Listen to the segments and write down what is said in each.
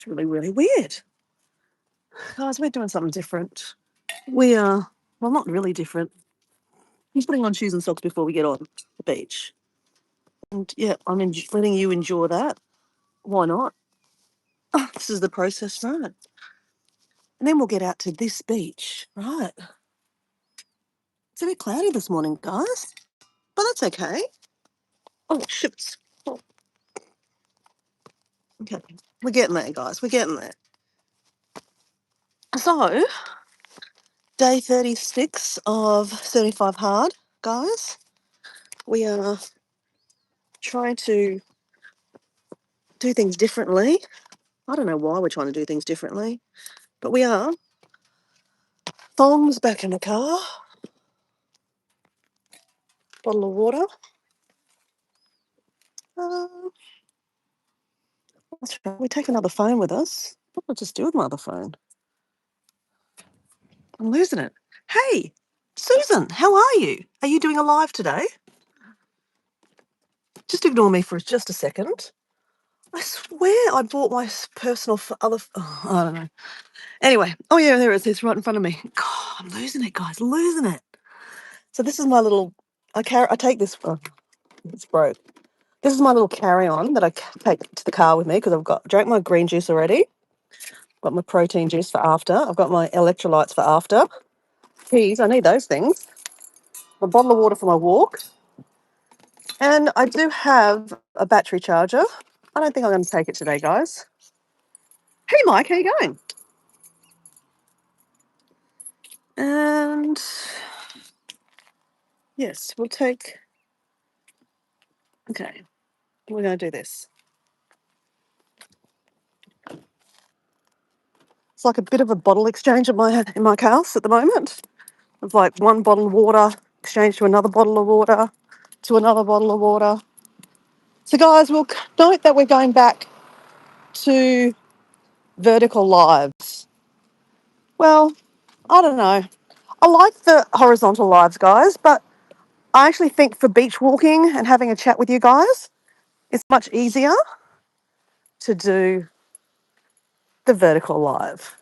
It's really, really weird. Guys, we're doing something different. We are, well, not really different. I'm putting on shoes and socks before we get on the beach. And yeah, I'm letting you enjoy that. Why not? Oh, this is the process, right? And then we'll get out to this beach, right? It's a bit cloudy this morning, guys, but that's okay. Oh, ships. Oh, okay, we're getting there, guys. We're getting there. So, day 36 of 75 hard, guys. We are trying to do things differently. I don't know why we're trying to do things differently, but we are. Thong's back in the car. Bottle of water. Uh, that's right. We take another phone with us. What do I just do with my other phone? I'm losing it. Hey, Susan, how are you? Are you doing a live today? Just ignore me for just a second. I swear I bought my personal I don't know. Anyway, oh yeah, there it is. It's right in front of me. God, I'm losing it, guys. Losing it. So this is my little. I take this. Oh, it's broke. This is my little carry-on that I take to the car with me because drank my green juice already. Got my protein juice for after. I've got my electrolytes for after. Keys, I need those things. A bottle of water for my walk. And I do have a battery charger. I don't think I'm going to take it today, guys. Hey, Mike, how you going? And yes, we'll take. Okay, we're going to do this. It's like a bit of a bottle exchange in my house at the moment. It's like one bottle of water exchange to another bottle of water to another bottle of water. So, guys, we'll note that we're going back to vertical lives. Well, I don't know. I like the horizontal lives, guys, but I actually think for beach walking and having a chat with you guys, it's much easier to do the vertical live.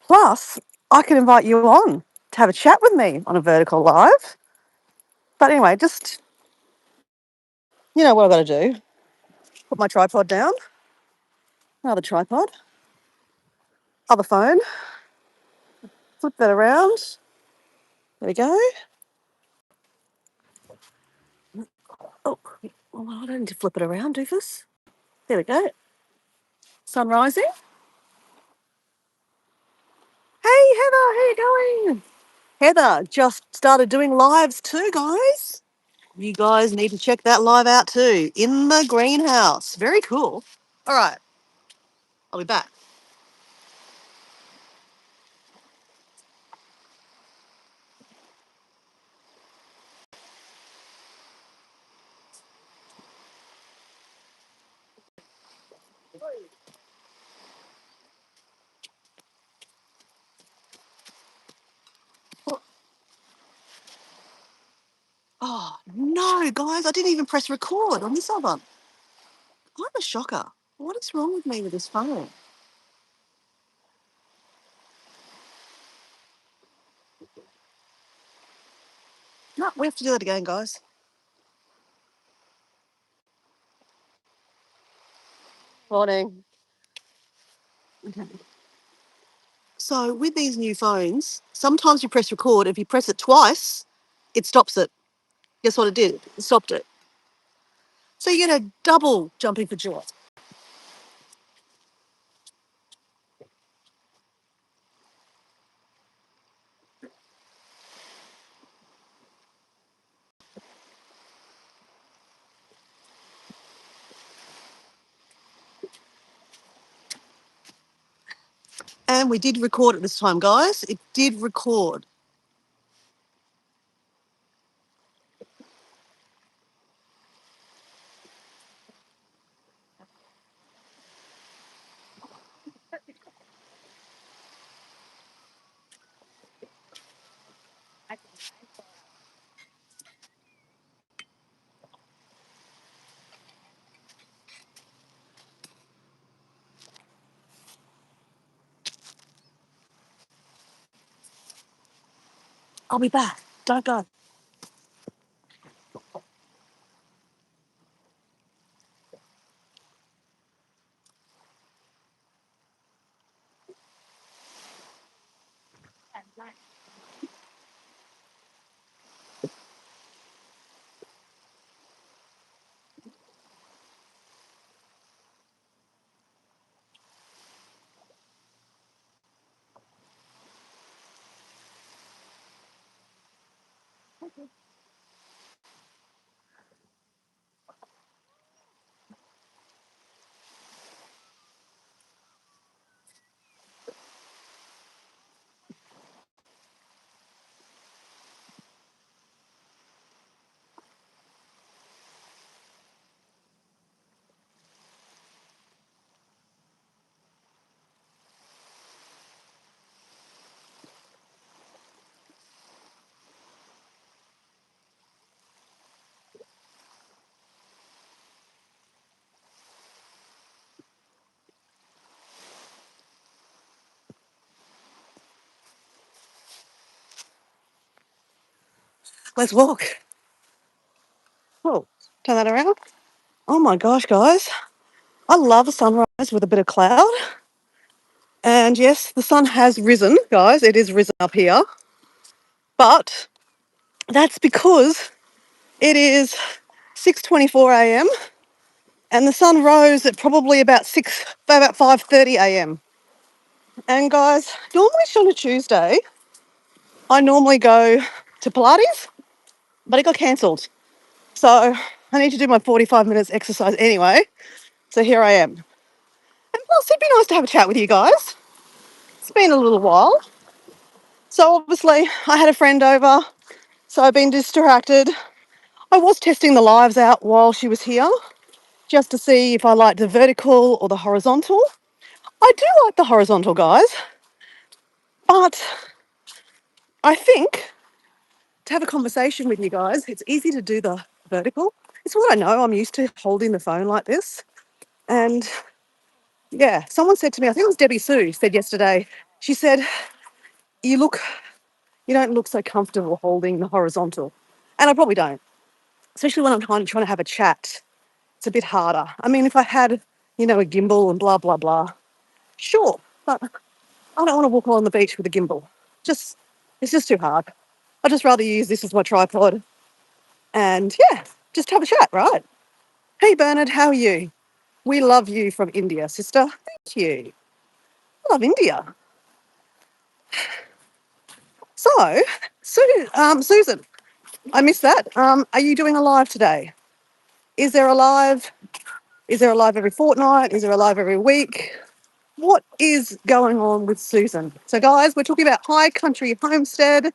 Plus, I can invite you on to have a chat with me on a vertical live. But anyway, just, you know what I've got to do. Put my tripod down. Another tripod. Other phone. Flip that around. There we go. Oh, well, I don't need to flip it around, doofus. There we go. Sun rising. Hey, Heather, how you going? Heather just started doing lives too, guys. You guys need to check that live out too. In the greenhouse. Very cool. All right. I'll be back. Oh, no, guys. I didn't even press record on this other. I'm a shocker. What is wrong with me with this phone? No, we have to do that again, guys. Morning. Okay. So with these new phones, sometimes you press record. If you press it twice, it stops it. Guess what it did? It stopped it. So you get a double jumping for joy. And we did record it this time, guys. It did record. I'll be back. Don't go. Let's walk. Oh, turn that around. Oh my gosh, guys. I love a sunrise with a bit of cloud. And yes, the sun has risen, guys. It is risen up here. But that's because it is 6:24 a.m. and the sun rose at probably about 5:30 a.m. And guys, normally on a Tuesday, I normally go to Pilates, but it got cancelled. So I need to do my 45 minutes exercise anyway. So here I am. And plus, it'd be nice to have a chat with you guys. It's been a little while. So obviously, I had a friend over, so I've been distracted. I was testing the lives out while she was here, just to see if I liked the vertical or the horizontal. I do like the horizontal, guys, but I think to have a conversation with you guys, it's easy to do the vertical. It's what I know. I'm used to holding the phone like this. And yeah, someone said to me, I think it was Debbie Sue, said yesterday, she said, you look, you don't look so comfortable holding the horizontal. And I probably don't, especially when I'm trying to have a chat. It's a bit harder. I mean, if I had, a gimbal and blah, blah, blah, sure. But I don't want to walk along the beach with a gimbal. It's just too hard. I'd just rather use this as my tripod and yeah, just have a chat, right? Hey, Bernard, how are you? We love you from India, sister. Thank you. I love India. So, Susan, I missed that. Are you doing a live today? Is there a live? Is there a live every fortnight? Is there a live every week? What is going on with Susan? So, guys, we're talking about High Country Homestead.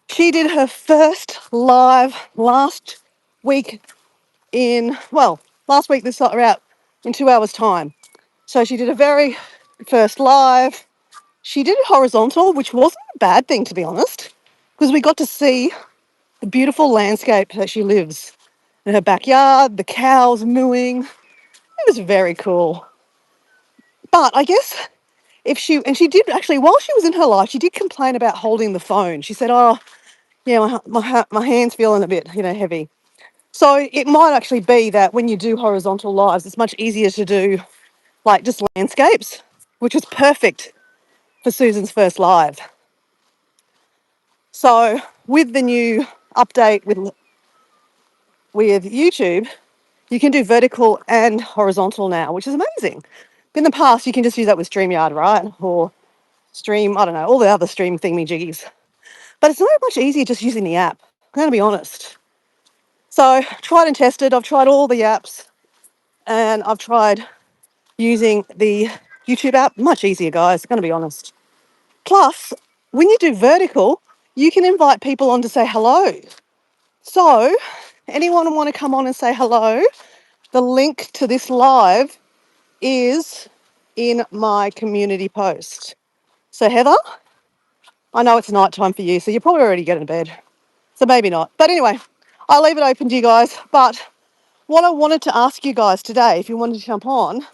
She did her first live week last week this are out in 2 hours' time. So she did a very first live. She did it horizontal, which wasn't a bad thing, to be honest, because we got to see the beautiful landscape that she lives in her backyard, the cows mooing. It was very cool. But I guess and she did actually, while she was in her life, she did complain about holding the phone. She said, oh, yeah, my hand's feeling a bit, heavy. So it might actually be that when you do horizontal lives, it's much easier to do like just landscapes, which was perfect for Susan's first live. So with the new update with YouTube, you can do vertical and horizontal now, which is amazing. In the past, you can just use that with StreamYard, right? Or Stream, I don't know, all the other stream thingy jiggies. But it's not much easier just using the app. I'm going to be honest. So tried and tested. I've tried all the apps and I've tried using the YouTube app. Much easier, guys. I'm going to be honest. Plus, when you do vertical, you can invite people on to say hello. So, anyone want to come on and say hello? The link to this live is in my community post. So, Heather, I know it's night time for you, so you're probably already getting to bed. So maybe not. But anyway, I'll leave it open to you guys. But what I wanted to ask you guys today, if you wanted to jump on,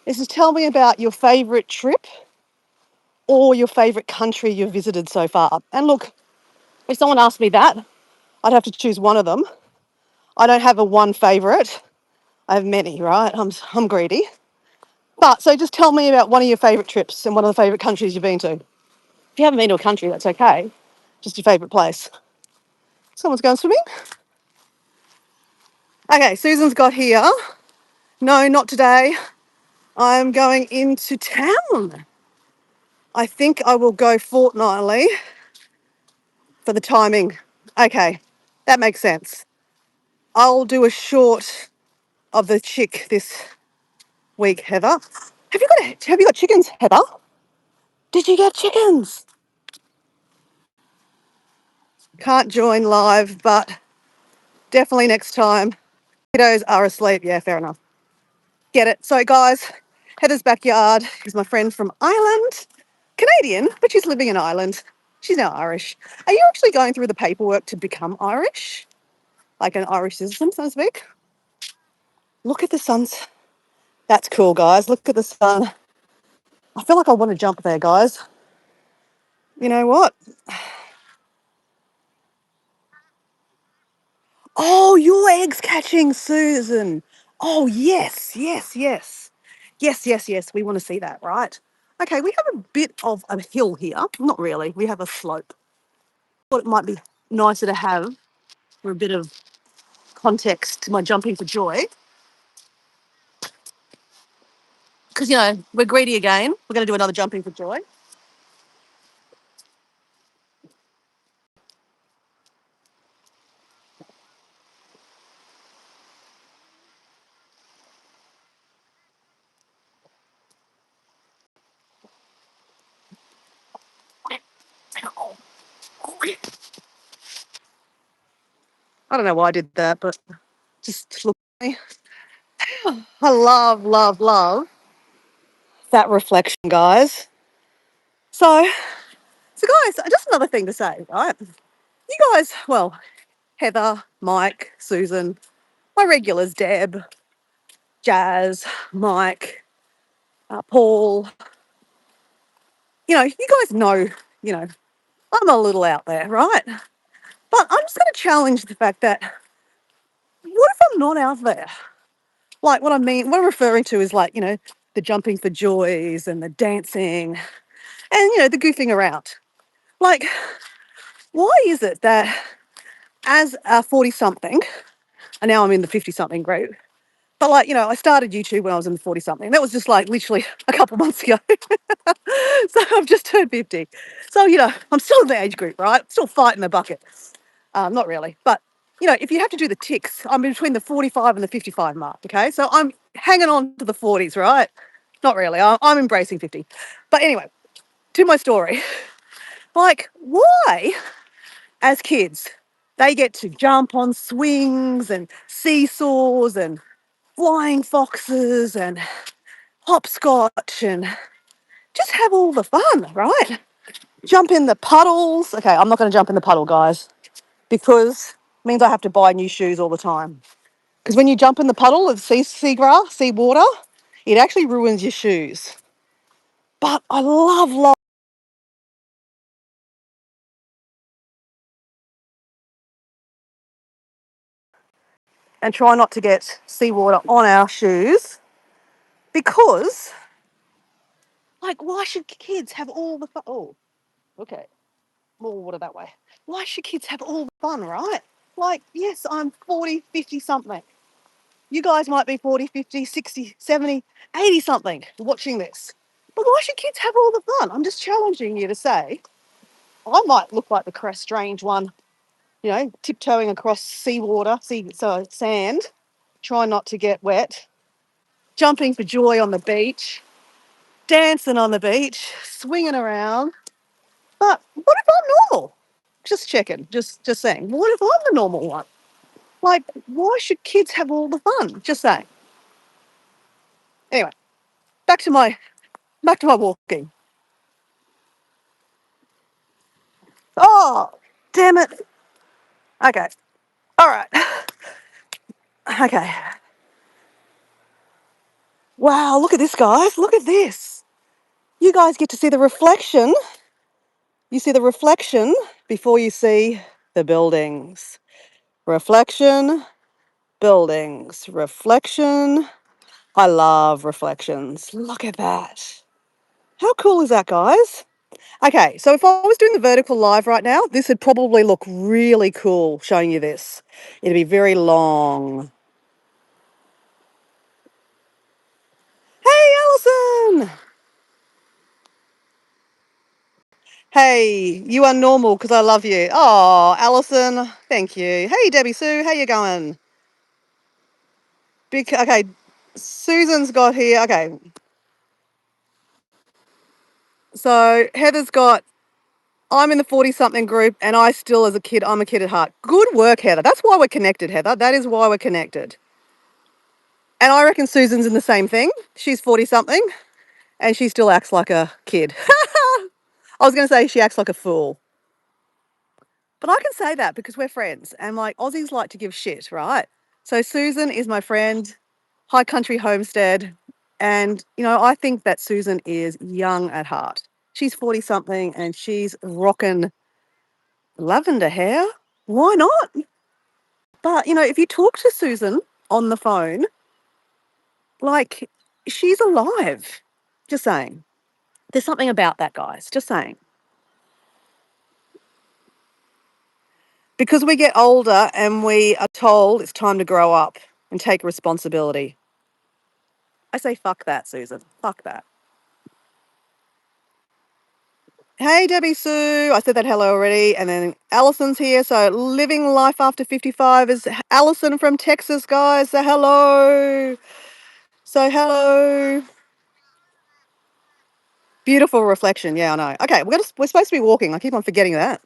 is to tell me about your favourite trip or your favourite country you've visited so far. And look, if someone asked me that, I'd have to choose one of them. I don't have a one favourite. I have many, right? I'm greedy. But so just tell me about one of your favourite trips and one of the favourite countries you've been to. If you haven't been to a country, that's okay. Just your favourite place. Someone's going swimming. Okay, Susan's got here. No, not today. I'm going into town. I think I will go fortnightly for the timing. Okay, that makes sense. I'll do a short of the chick this week, Heather. Have you got chickens, Heather? Did you get chickens? Can't join live, but definitely next time. Kiddos are asleep. Yeah, fair enough. Get it. So, guys, Heather's backyard is my friend from Ireland. Canadian, but she's living in Ireland. She's now Irish. Are you actually going through the paperwork to become Irish? Like an Irish citizen, so to speak? Look at the suns. That's cool, guys. Look at the sun. I feel like I want to jump there, guys. You know what? Oh, your eggs catching, Susan. Oh, yes, yes, yes. Yes, yes, yes. We want to see that, right? Okay, we have a bit of a hill here. Not really. We have a slope. Thought it might be nicer to have for a bit of context to my jumping for joy. Because, we're greedy again. We're going to do another jumping for joy. I don't know why I did that, but just look at me. I love, love, love that reflection, guys. So, guys, just another thing to say, right? You guys, well, Heather, Mike, Susan, my regulars, Deb, Jazz, Mike, Paul, you guys know, you know, I'm a little out there, right? But I'm just going to challenge the fact that what if I'm not out there? Like, what I'm referring to is like, the jumping for joys and the dancing and, the goofing around. Like, why is it that as a 40 something, and now I'm in the 50 something group, but like, I started YouTube when I was in the 40 something. That was just like literally a couple months ago. So I've just turned 50. So, I'm still in the age group, right? Still fighting the bucket. Not really. But, if you have to do the ticks, I'm between the 45 and the 55 mark. Okay. So I'm hanging on to the 40s, right? Not really. I'm embracing 50. But anyway, to my story. Like, why, as kids, they get to jump on swings and seesaws and flying foxes and hopscotch and just have all the fun, right? Jump in the puddles. Okay, I'm not going to jump in the puddle, guys, because it means I have to buy new shoes all the time. Because when you jump in the puddle of sea grass, sea water, it actually ruins your shoes. But I love and try not to get seawater on our shoes because, like, why should kids have all the fun? Oh, okay, more water that way. Why should kids have all the fun, right? Like, yes, I'm 40, 50 something. You guys might be 40, 50, 60, 70, 80 something watching this. But why should kids have all the fun? I'm just challenging you to say, I might look like the strange one, tiptoeing across seawater, sand, trying not to get wet, jumping for joy on the beach, dancing on the beach, swinging around. But what if I'm normal? Just checking, just saying. What if I'm the normal one? Like, why should kids have all the fun? Just saying. Anyway, back to my walking. Oh, damn it. Okay. All right. Okay. Wow, look at this, guys. Look at this. You guys get to see the reflection. You see the reflection before you see the buildings. Reflection, buildings, reflection. I love reflections. Look at that. How cool is that, guys? Okay, so if I was doing the vertical live right now, this would probably look really cool showing you this. It'd be very long. Hey, Alison! Hey, you are normal because I love you. Oh, Alison, thank you. Hey, Debbie Sue, how you going? Okay, Susan's got here. Okay, so Heather's got, I'm in the 40-something group and I still, as a kid, I'm a kid at heart. Good work, Heather. That's why we're connected, Heather. That is why we're connected. And I reckon Susan's in the same thing. She's 40-something and she still acts like a kid. I was going to say she acts like a fool. But I can say that because we're friends and like Aussies like to give shit, right? So Susan is my friend, High Country Homestead. And, you know, I think that Susan is young at heart. She's 40-something and she's rocking lavender hair. Why not? But, you know, if you talk to Susan on the phone, like she's alive. Just saying. There's something about that, guys. Just saying. Because we get older and we are told it's time to grow up and take responsibility. I say, fuck that, Susan. Fuck that. Hey, Debbie Sue. I said that hello already. And then Allison's here. So, living life after 55 is Allison from Texas, guys. So, hello. So, hello. Beautiful reflection. Yeah, I know. Okay, we're supposed to be walking. I keep on forgetting that.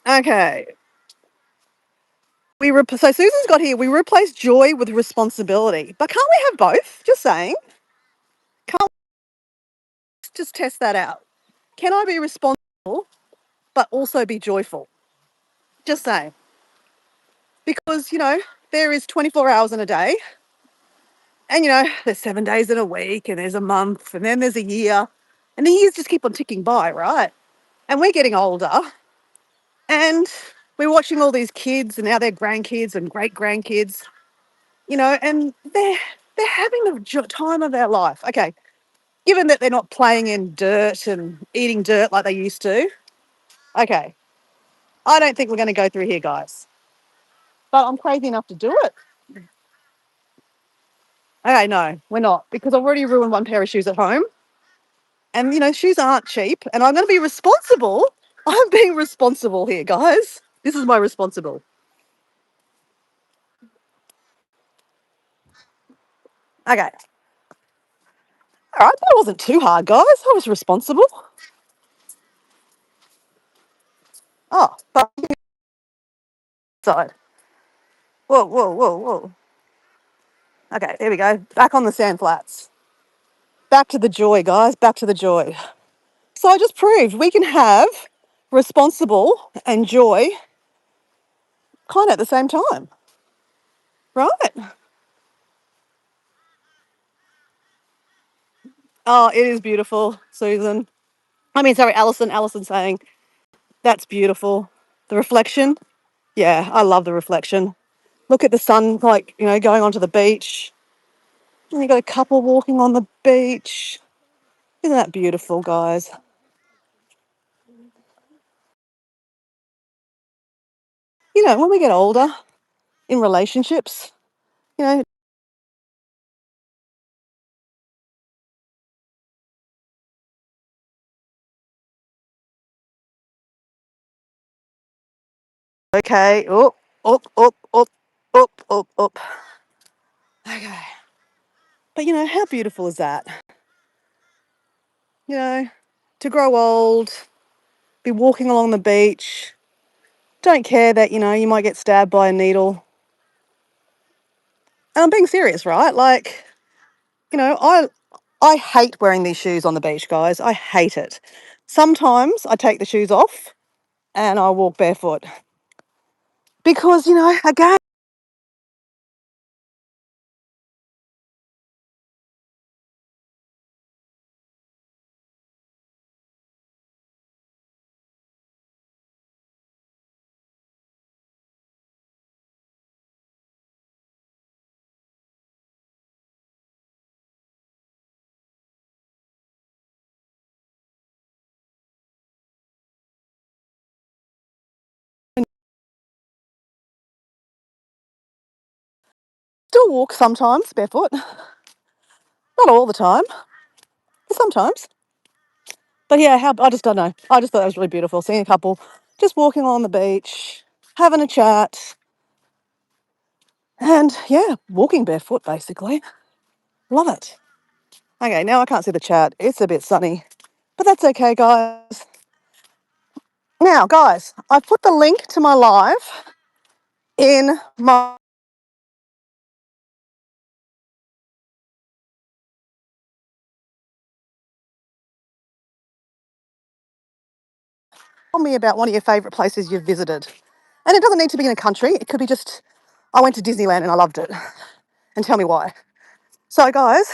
Okay. So Susan's got here. We replace joy with responsibility. But can't we have both? Just saying. Can't we just test that out? Can I be responsible but also be joyful? Just saying. Because, you know, there is 24 hours in a day. And, you know, there's 7 days in a week and there's a month and then there's a year. And the years just keep on ticking by, right? And we're getting older and we're watching all these kids and now they're grandkids and great grandkids, you know, and they're having the time of their life. Okay, given that they're not playing in dirt and eating dirt like they used to. Okay, I don't think we're going to go through here, guys. But I'm crazy enough to do it. Okay, no, we're not, because I've already ruined one pair of shoes at home. And, you know, shoes aren't cheap. And I'm going to be responsible. I'm being responsible here, guys. This is my responsible. Okay. All right, that wasn't too hard, guys. I was responsible. Oh, but side. Whoa, whoa, whoa, whoa. Okay, there we go. Back on the sand flats. Back to the joy, guys. Back to the joy. So I just proved we can have responsible and joy kind of at the same time, right? Oh, it is beautiful, Susan. I mean, sorry, Alison. Alison saying that's beautiful. The reflection. Yeah, I love the reflection. Look at the sun, like, you know, going onto the beach. And you got a couple walking on the beach. Isn't that beautiful, guys? You know, when we get older in relationships, you know, okay, up, up, up, up, up, up, up. Okay. But you know, how beautiful is that? You know, to grow old, be walking along the beach, don't care that, you know, you might get stabbed by a needle. And I'm being serious, right? Like, you know, I hate wearing these shoes on the beach, guys. I hate it. Sometimes I take the shoes off and I walk barefoot. Because, you know, again, Still walk sometimes barefoot. Not all the time, but sometimes. But yeah, I just don't know. I just thought that was really beautiful, seeing a couple just walking along the beach, having a chat, and yeah, walking barefoot basically. Love it. Okay, now I can't see the chat. It's a bit sunny, but that's okay, guys. Now, guys, I put the link to my live in my tell me about one of your favourite places you've visited. And it doesn't need to be in a country. It could be just, I went to Disneyland and I loved it. And tell me why. So, guys,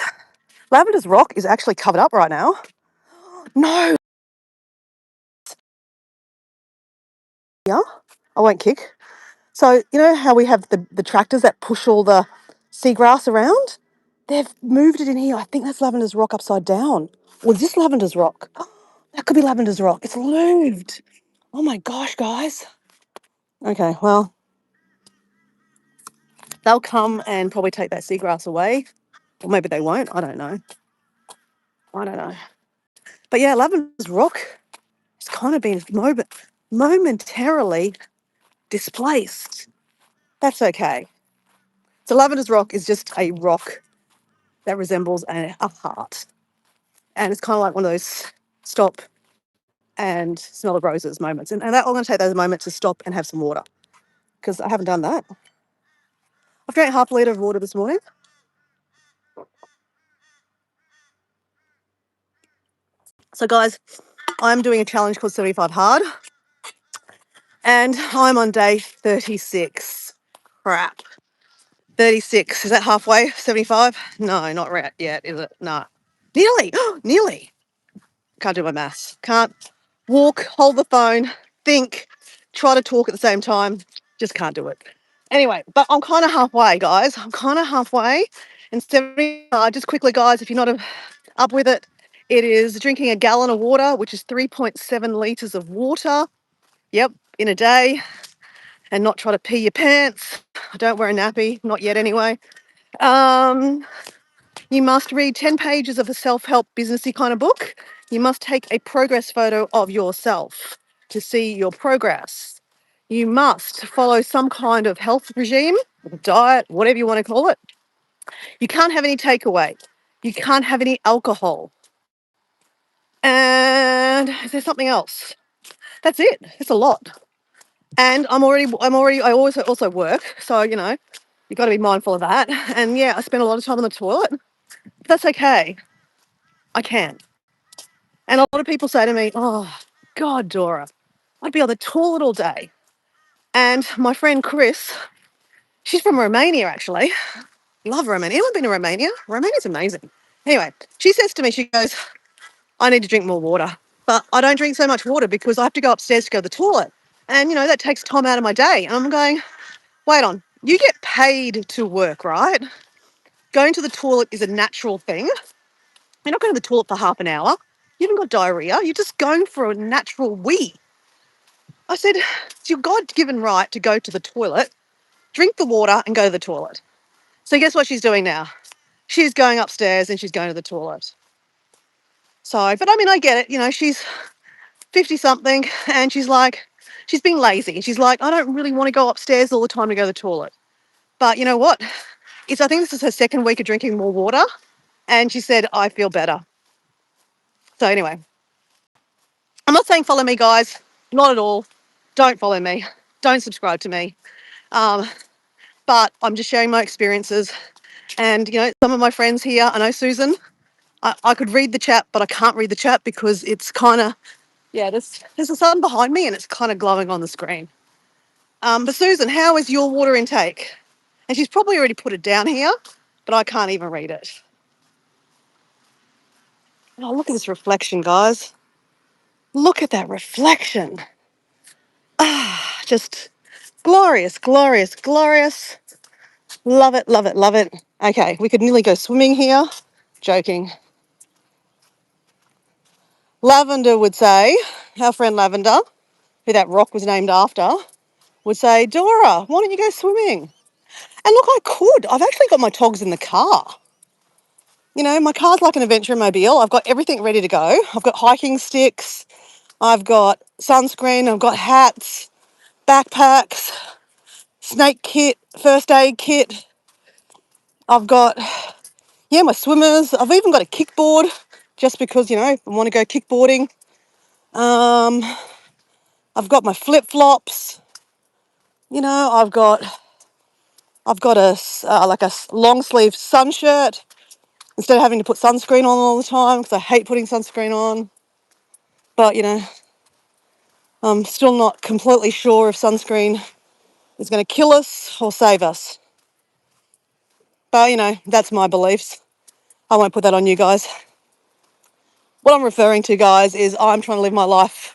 Lavender's Rock is actually covered up right now. No, yeah, I won't kick. So, you know how we have the tractors that push all the seagrass around? They've moved it in here. I think that's Lavender's Rock upside down. Or is this Lavender's Rock? That could be Lavender's Rock. It's moved. Oh my gosh, guys. Okay, well, they'll come and probably take that seagrass away. Or maybe they won't. I don't know. I don't know. But yeah, Lavender's Rock has kind of been momentarily displaced. That's okay. So Lavender's Rock is just a rock that resembles a heart. And it's kind of like one of those stop and smell the roses moments. And that I'm going to take those moments to stop and have some water because I haven't done that. I've drank half a litre of water this morning. So, guys, I'm doing a challenge called 75 Hard and I'm on day 36. Crap. 36. Is that halfway? 75? No, not right yet, is it? No. Nearly. Nearly. Can't do my maths. Can't walk, hold the phone, think, try to talk at the same time. Just can't do it. Anyway, but I'm kind of halfway, guys. I'm kind of halfway. And 70, just quickly, guys, if you're not up with it, it is drinking a gallon of water, which is 3.7 litres of water. Yep, in a day. And not try to pee your pants. I don't wear a nappy, not yet anyway. You must read 10 pages of a self-help businessy kind of book. You must take a progress photo of yourself to see your progress. You must follow some kind of health regime, diet, whatever you want to call it. You can't have any takeaway. You can't have any alcohol. And is there something else? That's it. It's a lot. And I also work. So, you know, you've got to be mindful of that. And yeah, I spend a lot of time on the toilet. But that's okay. I can. And a lot of people say to me, oh, God, Dora, I'd be on the toilet all day. And my friend Chris, she's from Romania, actually. Love Romania. Anyone been to Romania? Romania's amazing. Anyway, she says to me, she goes, I need to drink more water. But I don't drink so much water because I have to go upstairs to go to the toilet. And, you know, that takes time out of my day. And I'm going, wait on, you get paid to work, right? Going to the toilet is a natural thing. You're not going to the toilet for half an hour. You haven't got diarrhea. You're just going for a natural wee. I said, it's your God-given right to go to the toilet, drink the water and go to the toilet. So guess what she's doing now? She's going upstairs and she's going to the toilet. So, but I mean, I get it. You know, she's 50 something and she's being lazy. She's like, I don't really want to go upstairs all the time to go to the toilet. But you know what? I think this is her second week of drinking more water. And she said, I feel better. So anyway, I'm not saying follow me, guys. Not at all. Don't follow me. Don't subscribe to me. But I'm just sharing my experiences. And, you know, some of my friends here, I know Susan, I could read the chat, but I can't read the chat because it's kind of, yeah, there's the sun behind me and it's kind of glowing on the screen. But Susan, how is your water intake? And she's probably already put it down here, but I can't even read it. Oh, look at this reflection, guys. Look at that reflection. Just glorious, glorious, glorious. Love it, love it, love it. Okay, we could nearly go swimming here. Joking. Lavender would say, our friend Lavender, who that rock was named after, would say, Dora, why don't you go swimming? And look, I could. I've actually got my togs in the car. You know, my car's like an adventure mobile. I've got everything ready to go. I've got hiking sticks. I've got sunscreen. I've got hats, backpacks, snake kit, first aid kit. I've got, yeah, my swimmers. I've even got a kickboard just because, you know, I want to go kickboarding. Um, I've got my flip flops. You know, I've got a long sleeve sun shirt instead of having to put sunscreen on all the time because I hate putting sunscreen on. But you know, I'm still not completely sure if sunscreen is going to kill us or save us. But you know, that's my beliefs. I won't put that on you guys. What I'm referring to, guys, is I'm trying to live my life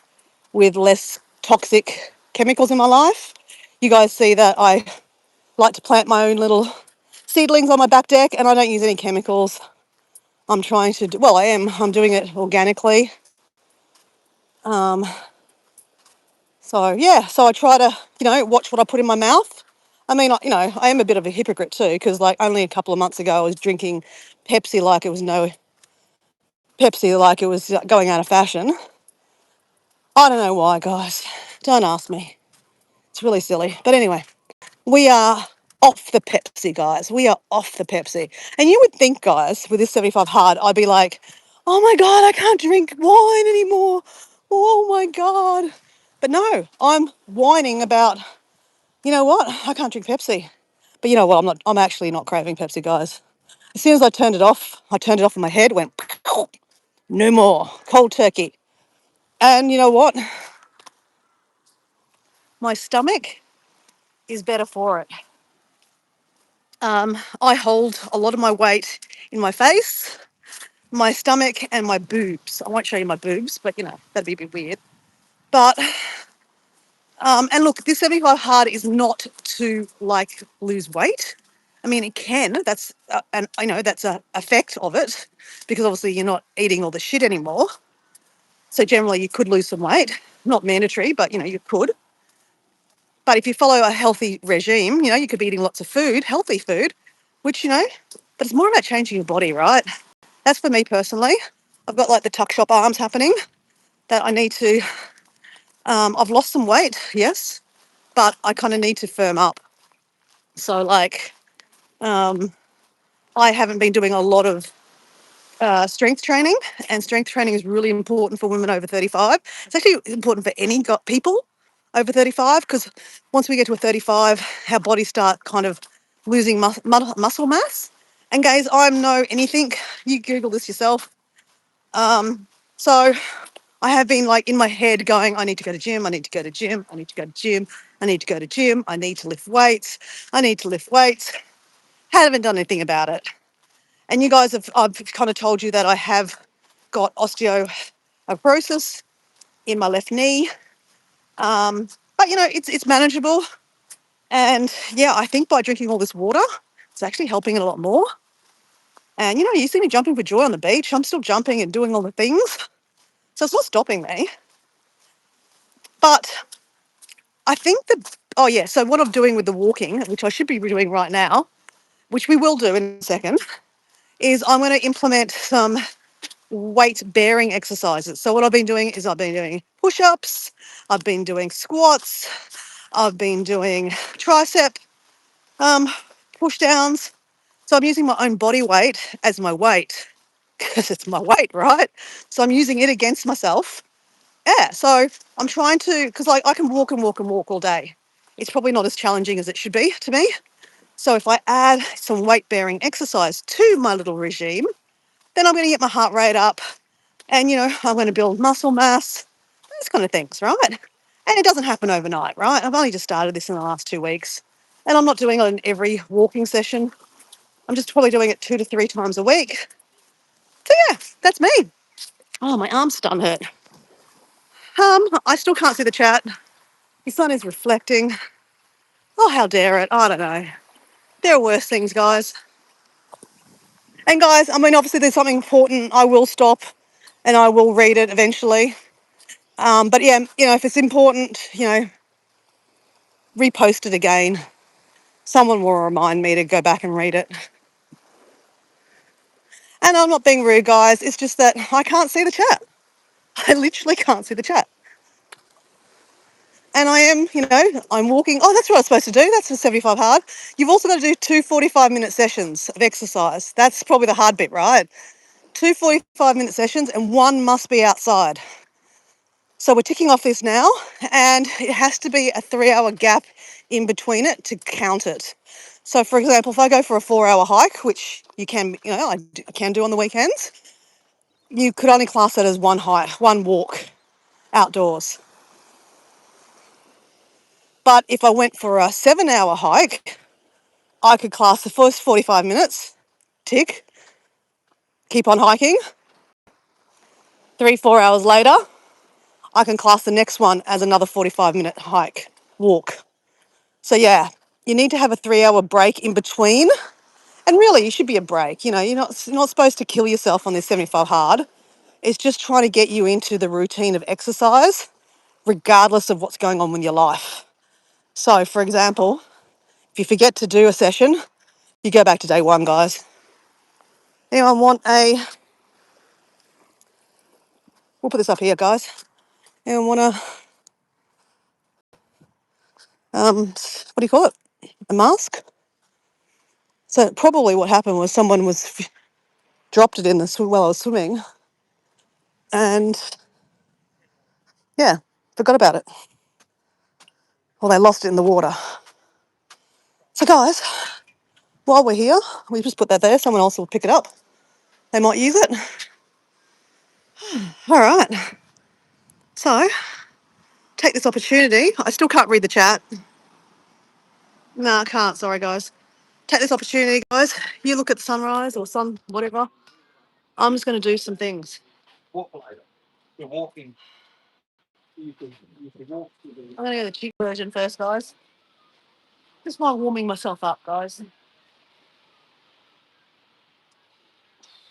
with less toxic chemicals in my life. You guys see that I like to plant my own little seedlings on my back deck and I don't use any chemicals. I'm trying to do, well, I am. I'm doing it organically. Um, so yeah, so I try to, you know, watch what I put in my mouth. I mean, you know, I am a bit of a hypocrite too, because like only a couple of months ago I was drinking Pepsi like it was no Pepsi, like it was going out of fashion. I don't know why, guys. Don't ask me. It's really silly. But anyway, we are off the Pepsi, guys. We are off the Pepsi. And you would think, guys, with this 75 hard, I'd be like, oh my God, I can't drink wine anymore. Oh my God. But no, I'm whining about, you know what? I can't drink Pepsi. But you know what? I'm actually not craving Pepsi, guys. As soon as I turned it off in my head, went, no more, cold turkey. And you know what? My stomach is better for it. I hold a lot of my weight in my face, my stomach, and my boobs. I won't show you my boobs, but you know, that'd be a bit weird. But, and look, this 75 hard is not to like lose weight. I mean, it can, and I know that's a effect of it because obviously you're not eating all the shit anymore. So generally you could lose some weight, not mandatory, but you know, you could. But if you follow a healthy regime, you know, you could be eating lots of food, healthy food, which, you know, but it's more about changing your body, right? That's for me personally. I've got like the tuck shop arms happening that I need to, I've lost some weight, yes, but I kind of need to firm up. So like, I haven't been doing a lot of strength training, and strength training is really important for women over 35. It's actually important for any people over 35 because once we get to a 35, our bodies start kind of losing muscle mass. And guys, I'm no anything. You Google this yourself. So I have been like in my head going, I need to go to gym, I need to go to gym, I need to go to gym, I need to go to gym, I need to lift weights, I need to lift weights. Haven't done anything about it. And you guys I've kind of told you that I have got osteoporosis in my left knee. But you know, it's manageable. And yeah, I think by drinking all this water, it's actually helping it a lot more. And you know, you see me jumping for joy on the beach. I'm still jumping and doing all the things. So it's not stopping me. But I think oh yeah, so what I'm doing with the walking, which I should be doing right now, which we will do in a second, is I'm going to implement some weight bearing exercises. So what I've been doing is I've been doing push-ups, I've been doing squats, I've been doing tricep push downs. So I'm using my own body weight as my weight because it's my weight, right? So I'm using it against myself. Yeah, so I'm trying to, because like I can walk and walk and walk all day. It's probably not as challenging as it should be to me. So if I add some weight bearing exercise to my little regime, then I'm going to get my heart rate up and, you know, I'm going to build muscle mass, those kind of things, right? And it doesn't happen overnight, right? I've only just started this in the last 2 weeks and I'm not doing it in every walking session. I'm just probably doing it 2 to 3 times a week. So yeah, that's me. Oh, my arm's starting to hurt. I still can't see the chat. The sun is reflecting. Oh, how dare it? I don't know. There are worse things, guys. And guys, I mean, obviously there's something important. I will stop and I will read it eventually. But yeah, you know, if it's important, you know, repost it again. Someone will remind me to go back and read it. And I'm not being rude, guys. It's just that I can't see the chat. I literally can't see the chat. And I am, I'm walking. Oh, that's what I was supposed to do. That's for 75 hard. You've also got to do two 45-minute sessions of exercise. That's probably the hard bit, right? Two 45-minute sessions and one must be outside. So we're ticking off this now, and it has to be a 3-hour gap in between it to count it. So, for example, if I go for a 4-hour hike, which you can, I can do on the weekends, you could only class that as one hike, one walk outdoors. But if I went for a 7-hour hike, I could class the first 45 minutes, tick, keep on hiking. 3-4 hours later, I can class the next one as another 45-minute hike, walk. So yeah, you need to have a 3-hour break in between. And really, you should be a break. You're not supposed to kill yourself on this 75 hard. It's just trying to get you into the routine of exercise, regardless of what's going on with your life. So, for example, if you forget to do a session, you go back to day one, guys. Anyone want we'll put this up here, guys. Anyone want what do you call it? A mask? So probably what happened was someone dropped it in the swim while I was swimming, and yeah, forgot about it. Or they lost it in the water. So guys, while we're here, we just put that there. Someone else will pick it up. They might use it. All right. So take this opportunity. I still can't read the chat. No, I can't. Sorry, guys. Take this opportunity, guys. You look at the sunrise or sun, whatever. I'm just going to do some things. I'm going to go the cheap version first, guys. Just while warming myself up, guys.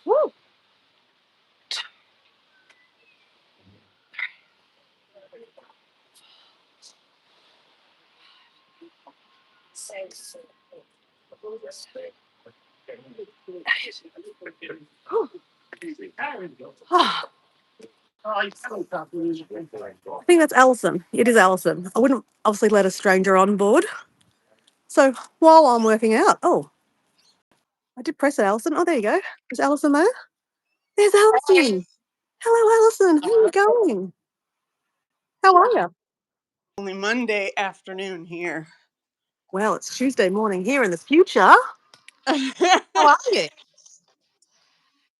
Woo! I think that's Alison. It is Alison. I wouldn't obviously let a stranger on board. So while I'm working out, I did press it, Alison. Oh, there you go. Is Alison there? There's Alison. Hello, Alison. How are you going? How are you? Only Monday afternoon here. Well, it's Tuesday morning here in the future. How are you?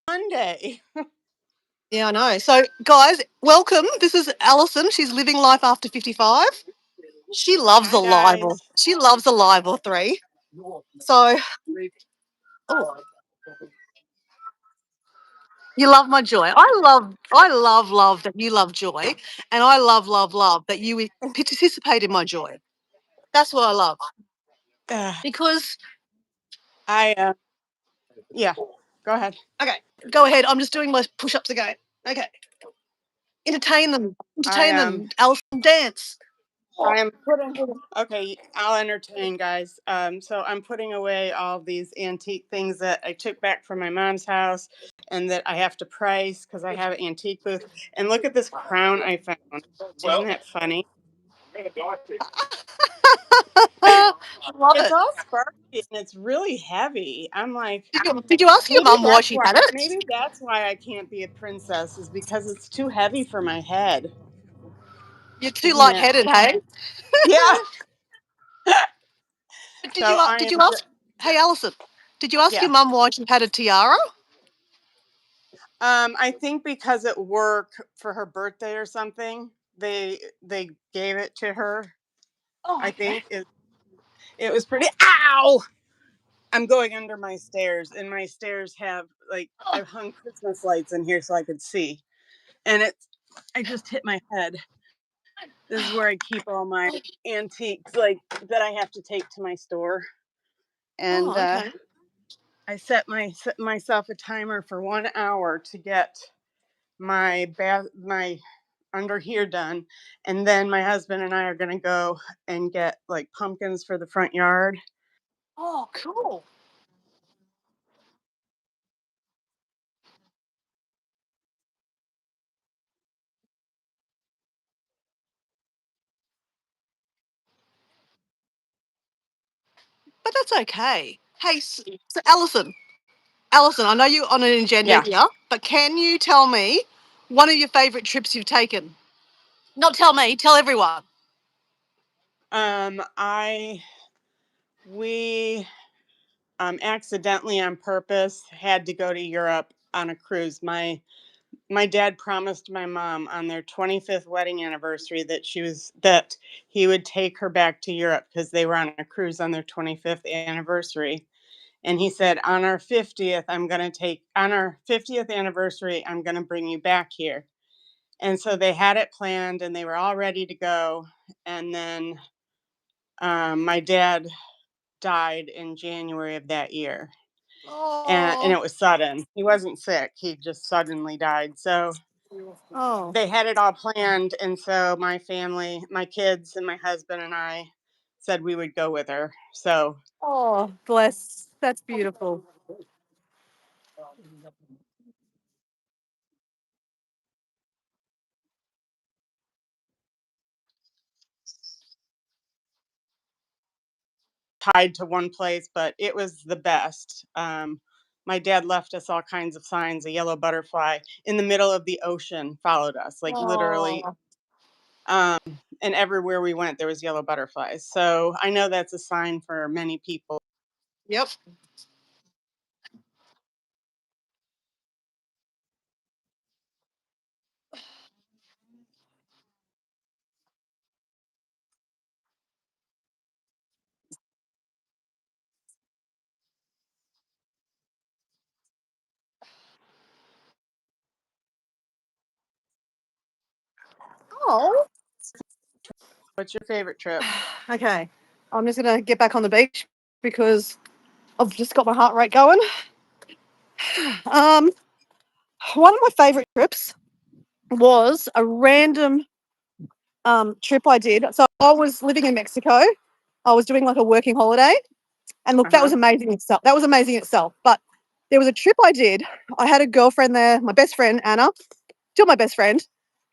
Monday. Yeah, I know. So, guys, welcome. This is Alison. She's living life after 55. She loves Hi, a live or guys. she loves a live or three. So, oh, you love my joy. I love that you love joy, and I love that you participate in my joy. That's what I love Uh, because I, yeah, go ahead. okay, go ahead. I'm just doing my push-ups again. Okay, entertain them, I, entertain them. Alison, dance. I am putting, okay, I'll entertain, guys. So I'm putting away all these antique things that I took back from my mom's house and that I have to price because I have an antique booth. And look at this crown I found. Isn't that funny? Love It's it. all sparkly and it's really heavy. I'm like, Did you ask your maybe mum why that's she why. had it? Maybe that's why I can't be a princess is because it's too heavy for my head. You're too Isn't it? light-headed, hey? Yeah. But So I did am. you ask? Hey, Alison, did you ask Yeah. your mum why she had a tiara? I think because at work for her birthday or something, they gave it to her. Oh, I okay. think it was pretty. Ow! I'm going under my stairs, and my stairs have like Oh, I've hung Christmas lights in here so I could see, and it's. I just hit my head. This is where I keep all my antiques, like that I have to take to my store. And okay. I set myself a timer for 1 hour to get my under here done, and then my husband and I are gonna go and get like pumpkins for the front yard. Oh, cool. But that's okay. Hey, so Alison, I know you're on an agenda Yeah. here, but can you tell me one of your favourite trips you've taken? Not tell me, tell everyone. I we accidentally on purpose had to go to Europe on a cruise. My dad promised my mom on their 25th wedding anniversary that he would take her back to Europe because they were on a cruise on their 25th anniversary. And he said, on our 50th anniversary, I'm going to bring you back here. And so they had it planned and they were all ready to go. And then my dad died in January of that year. And Oh, it was sudden. He wasn't sick, he just suddenly died. So oh, they had it all planned. And so my family, my kids, and my husband and I said we would go with her. So oh, bless. That's beautiful. tied to one place, but it was the best. My dad left us all kinds of signs. A yellow butterfly in the middle of the ocean followed us, like literally. Oh, Um, and everywhere we went, there was yellow butterflies. So I know that's a sign for many people. yep. Oh, What's your favorite trip? okay. I'm just going to get back on the beach because I've just got my heart rate going. Um, One of my favourite trips was a random trip I did. So I was living in Mexico. I was doing like a working holiday. And look, Uh that was huh. amazing itself. That was amazing itself. But there was a trip I did. I had a girlfriend there, my best friend, Anna, still my best friend.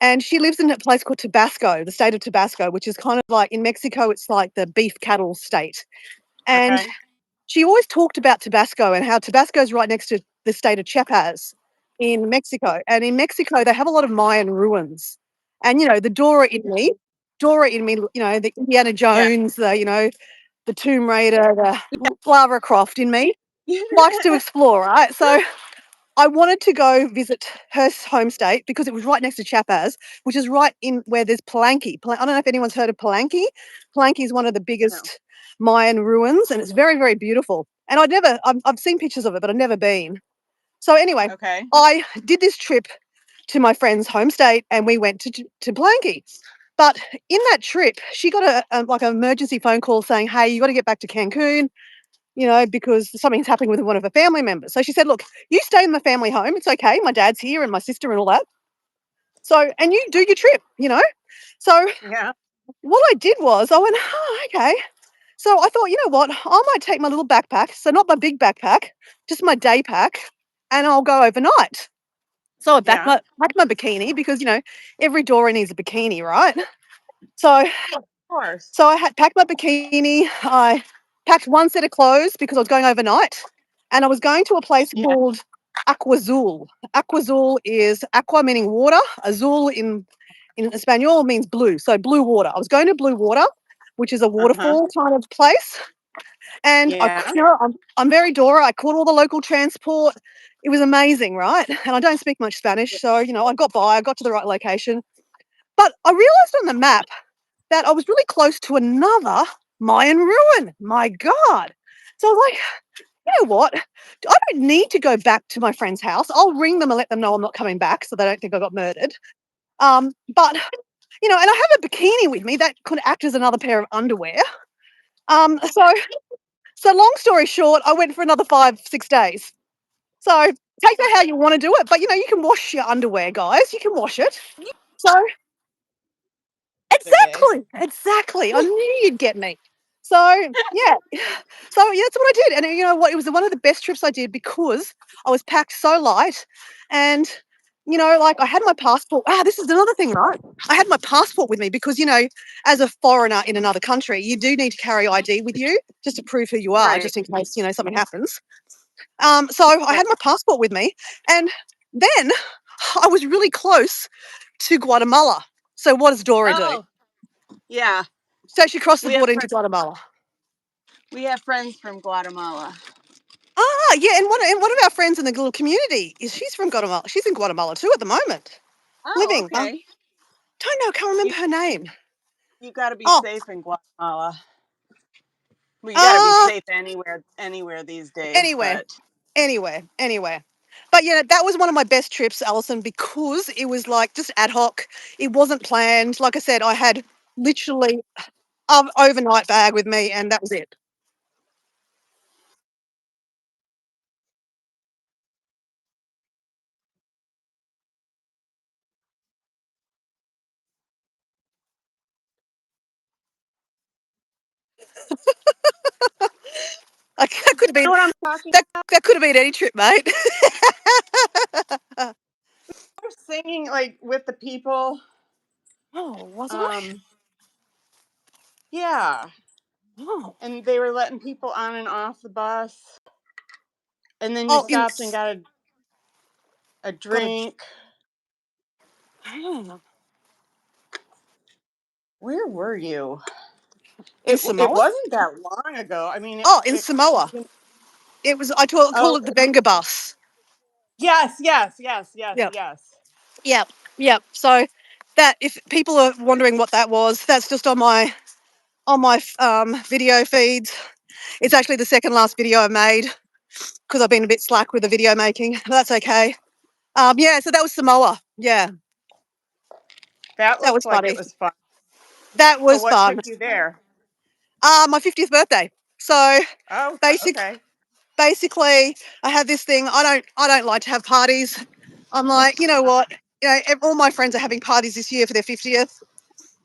And she lives in a place called Tabasco, the state of Tabasco, which is kind of like in Mexico, it's like the beef cattle state. And Okay. she always talked about Tabasco and how Tabasco is right next to the state of Chiapas in Mexico. And in Mexico, they have a lot of Mayan ruins. And, you know, Dora in me, you know, the Indiana Yeah. Jones, the Tomb Raider, the Lara Croft in me likes to explore, right? So I wanted to go visit her home state because it was right next to Chiapas, which is right in where there's Palenque. I don't know if anyone's heard of Palenque. Palenque is one of the No. biggest Mayan ruins, and it's very, very beautiful. And I've seen pictures of it, but I've never been. So anyway, Okay. I did this trip to my friend's home state, and we went to Palenque. But in that trip, she got like an emergency phone call saying, "Hey, you got to get back to Cancun, because something's happening with one of her family members." So she said, "Look, you stay in the family home. It's okay. My dad's here and my sister and all that. So, and you do your trip." So Yeah. what I did was I went, "Oh, okay." So I thought, you know what? I might take my little backpack. So not my big backpack, just my day pack, and I'll go overnight. So I Yeah. Of packed my bikini because, every Dora needs a bikini, right? So course. So I had packed my bikini. I packed one set of clothes because I was going overnight, and I was going to a place Yeah. called Aquazul. Aquazul is aqua meaning water. Azul in Espanol means blue, so blue water. I was going to blue water, which is a Uh huh. waterfall kind of place, and Yeah. I'm very Dora. I caught all the local transport. It was amazing, right? And I don't speak much Spanish, so I got by. I got to the right location, but I realized on the map that I was really close to another Mayan ruin. My God. So I was like, you know what? I don't need to go back to my friend's house. I'll ring them and let them know I'm not coming back so they don't think I got murdered. But, and I have a bikini with me that could act as another pair of underwear. So long story short, I went for another 5, 6 days. So take that how you want to do it. But, you can wash your underwear, guys. You can wash it. So Other day. exactly. I knew you'd get me. So yeah, so yeah, that's what I did, and you know what? It was one of the best trips I did because I was packed so light, and you know, like I had my passport. Ah, this is another thing, right? I had my passport with me because you know, as a foreigner in another country, you do need to carry ID with you just to prove who you are, Right. just in case you know something happens. So I Yeah. had my passport with me, and then I was really close to Guatemala. So what does Dora do? Oh, yeah. So she crossed the We have border into friends. Guatemala. We have friends from Guatemala. Ah, yeah, and one of our friends in the little community is she's from Guatemala. She's in Guatemala too at the moment, Oh, living. okay. Don't know, can't You remember her name. you got to be Oh, safe in Guatemala. Well, you got to be uh, safe anywhere these days. anywhere, But anywhere. But yeah, that was one of my best trips, Alison, because it was like just ad hoc. It wasn't planned. Like I said, I had literally an overnight bag with me, and that was it. Like, that could have you been know what I'm talking that could have been any trip, mate. about? Singing like with the people. Oh, was I? Um, yeah, Oh, and they were letting people on and off the bus, and then you oh, stopped and got a got a. drink. Oh, Where were you? in It Samoa? wasn't that long ago. I mean, Oh, in Samoa. you know, It was. I call oh it the Venga bus. yes. Yep, yep, yep. So that if people are wondering what that was, that's just on my video feeds. It's actually the second last video I made because I've been a bit slack with the video making. But that's okay. Yeah. So that was Samoa. Yeah, That that looked was like it funny. was fun. That So was what fun. took you there? My 50th birthday. So Oh, basic, okay. basically, I had this thing. I don't like to have parties. I'm like, you know what? You know, all my friends are having parties this year for their 50th.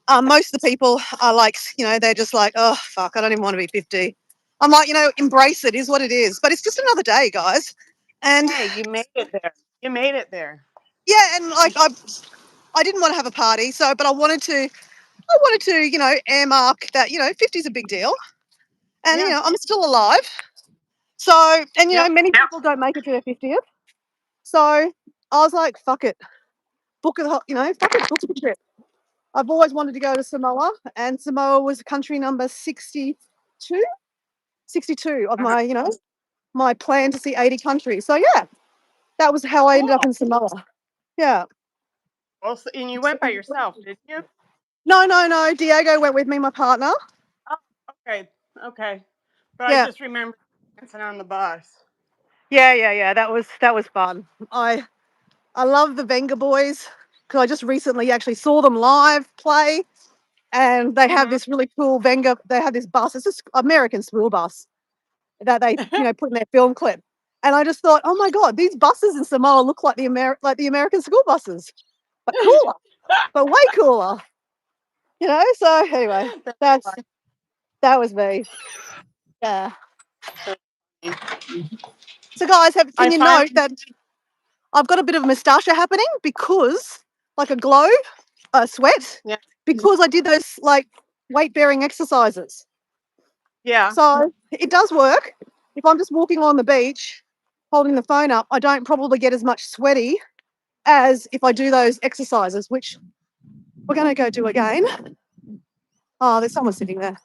Most of the people are like, you know, they're just like, oh fuck, I don't even want to be 50. I'm like, you know, embrace it. Is what it is. But it's just another day, guys. And Hey, you made it there. You made it there. yeah, and You like I didn't want to have a party, so but I wanted to, you know, earmark that, you know, 50 is a big deal, and you Yeah. know, I'm still alive. So, and you know, Yep. many people don't make it to their 50th. So I was like, fuck it, book it, you know, fuck it, book the trip. I've always wanted to go to Samoa, and Samoa was country number 62, 62 of Uh-huh. my, you know, my plan to see 80 countries. So yeah, that was how I ended up Cool. in Samoa. Yeah. Well, and you went by yourself, didn't you? No, no, no. Diego went with me, my partner. Oh, okay. Okay. But I Yeah. just remember dancing on the bus. Yeah. That was fun. I love the Venga Boys because I just recently actually saw them live play, and they have Mm-hmm. this really cool Venga. They have this bus. It's this American school bus that they, you know, put in their film clip. And I just thought, oh my god, these buses in Samoa look like the American school buses, but cooler, but way cooler. You know. So anyway, That's that's funny. that was me. Yeah. That's funny. So guys, can I you finally, note that I've got a bit of moustache happening because, like a glow, a sweat, yeah, because I did those like weight bearing exercises. yeah. So it does work. If I'm just walking on the beach holding the phone up, I don't probably get as much sweaty as if I do those exercises, which we're going to go do again. Oh, there's someone sitting there.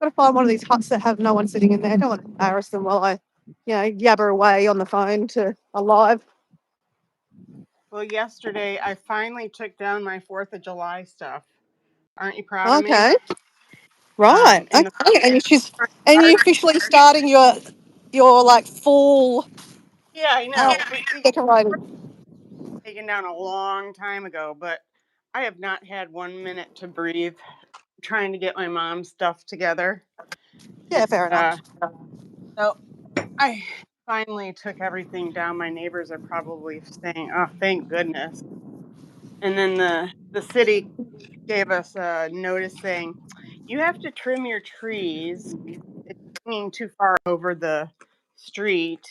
Got to find one of these huts that have no one sitting in there. I don't want to embarrass them while I, you know, yabber away on the phone to a live. Well, yesterday I finally took down my 4th of July stuff. Aren't you proud of me? Okay, right. In the Okay, and she's front and you yard. officially starting your like full Yeah, I uh, know. We decorating. taken down a long time ago, but I have not had 1 minute to breathe trying to get my mom's stuff together. Yeah, fair enough. Uh, so I finally took everything down. My neighbors are probably saying, "Oh, thank goodness." And then the city gave us a notice saying, you have to trim your trees. It's hanging too far over the street.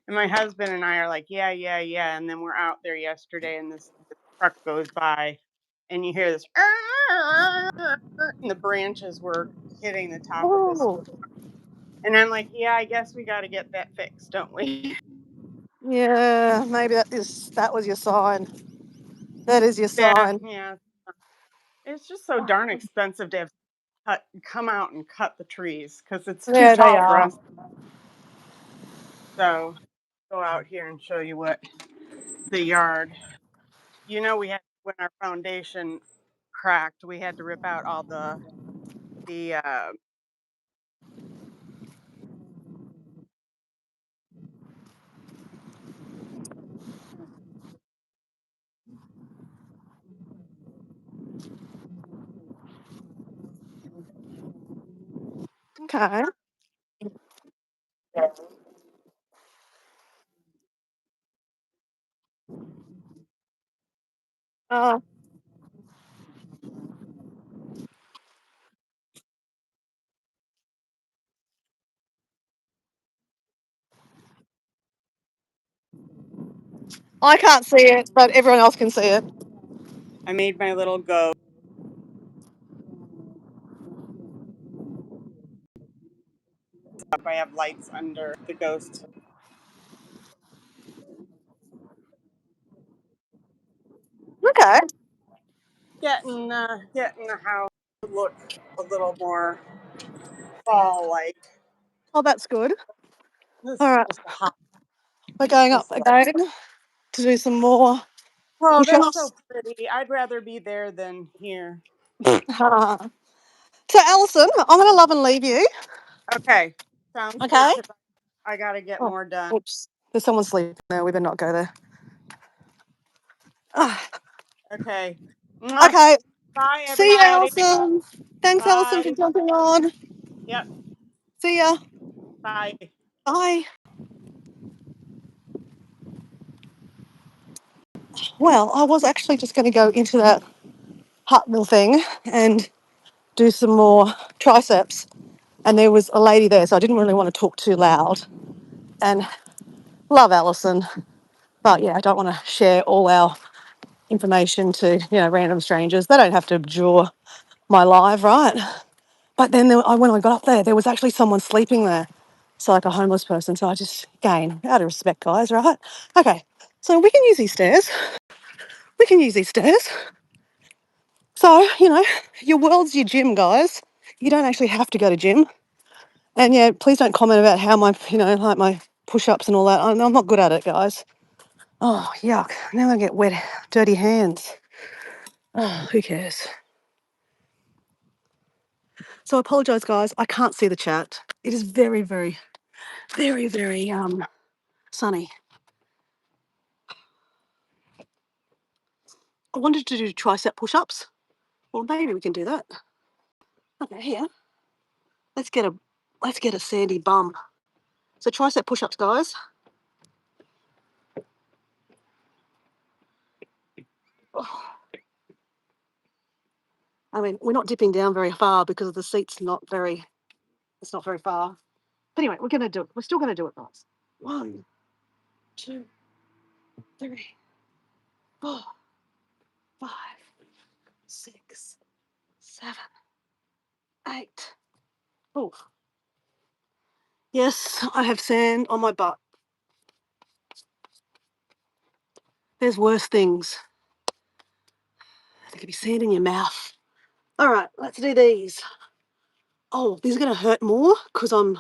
And my husband and I are like, yeah, yeah, yeah. And then we're out there yesterday, and this truck goes by, and you hear this, and the branches were hitting the top of his. Oh, And I'm like, yeah, I guess we got to get that fixed, don't we? yeah. Maybe that was your sign. That is your Yeah, sign. yeah. It's just so darn expensive to have come out and cut the trees because it's too Yeah, they tall for are. us. So go out here and show you what the yard. We had when our foundation cracked, we had to rip out all the. Okay. Uh, I can't see it, but everyone else can see it. I made my little go. Up. I have lights under the ghost. Okay. Getting the house to look a little more fall like. Oh, that's good. This All is right. just a hot. We're going up Just like, again to do some more oh, push that's so ups. pretty. I'd rather be there than here. So, Alison, I'm going to love and leave you. Okay, sounds good Okay. because I got to get Oh, more done. oops. There's someone sleeping there. We better not go there. Ah, Okay. Mwah. okay. Bye, See you, everybody. Alison. Thanks, Alison, for Bye. jumping on. Yep. See ya. Bye. Bye. Well, I was actually just going to go into that hut mill thing and do some more triceps. And there was a lady there, so I didn't really want to talk too loud. And love Alison, but yeah, I don't want to share all our information to random strangers. They don't have to abjure my live, right? But then when I got up there, there was actually someone sleeping there, so like a homeless person. So I just, again, out of respect, guys, right? Okay, so we can use these stairs. We can use these stairs. So your world's your gym, guys. You don't actually have to go to gym. And yeah, please don't comment about how like my push-ups and all that. I'm not good at it, guys. Oh, yuck. Now I get wet, dirty hands. Oh, who cares? So I apologise, guys. I can't see the chat. It is very, very, very, very sunny. I wanted to do tricep push-ups. Well, maybe we can do that. Okay, here. Let's get a sandy bum. So tricep push-ups, guys. Oh, I mean, we're not dipping down very far because the seat's it's not very far. But anyway, we're gonna do it. We're still gonna do it, guys. 1, 2, 3, 4, 5, 6, 7, 8. Oh, yes, I have sand on my butt. There's worse things. There could be sand in your mouth. All right, let's do these. Oh, these are gonna hurt more because I'm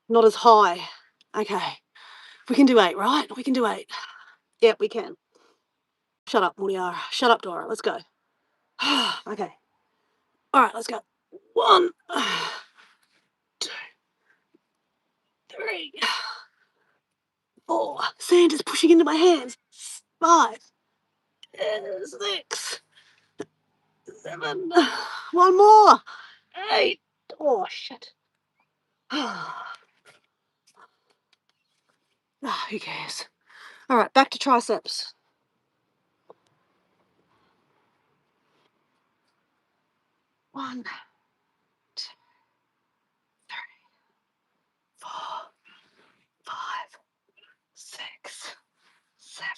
not as high. Okay, we can do 8, right? We can do 8. Yep, we can. Shut up, Moriara. Shut up, Dora. Let's go. Okay. All right, let's go. 1, 2, 3, 4. Sand is pushing into my hands. 5, 6, 7. One more. 8. Oh, shit. Who cares? All right, back to triceps. 1, 7,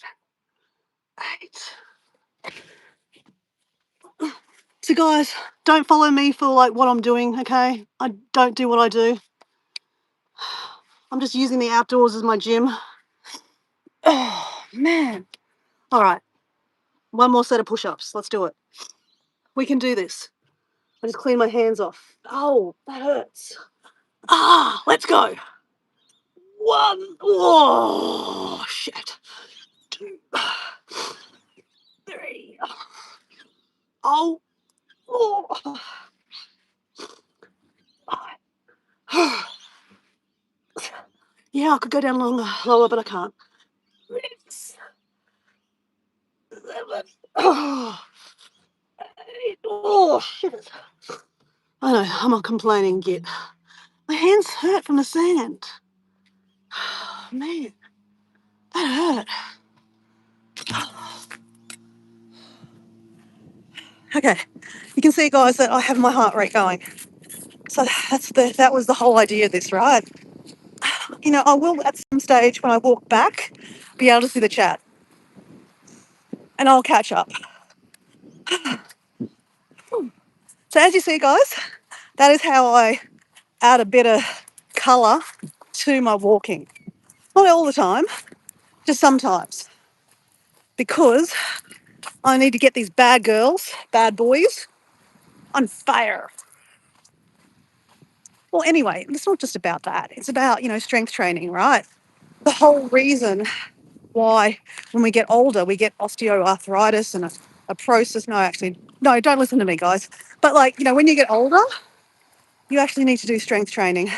8. So guys, don't follow me for like what I'm doing, okay? I don't do what I do. I'm just using the outdoors as my gym. Oh, man. All right. One more set of push-ups. Let's do it. We can do this. I just clean my hands off. Oh, that hurts. Let's go. 1. Oh, shit. 2. 3. Oh. Oh. 5. Yeah, I could go down lower, but I can't. 6. 7. Oh, 8. Oh, shit. I know, I'm not complaining yet. My hands hurt from the sand. Man, that hurt. Okay, you can see, guys, that I have my heart rate going. So that was the whole idea of this, right? You know, I will at some stage when I walk back be able to see the chat, and I'll catch up. So as you see, guys, that is how I add a bit of colour to my walking. Not all the time, just sometimes, because I need to get these bad girls, bad boys, on fire. Well, anyway, it's not just about that. It's about, strength training, right? The whole reason why when we get older, we get osteoarthritis and a process. No, don't listen to me, guys. But when you get older, you actually need to do strength training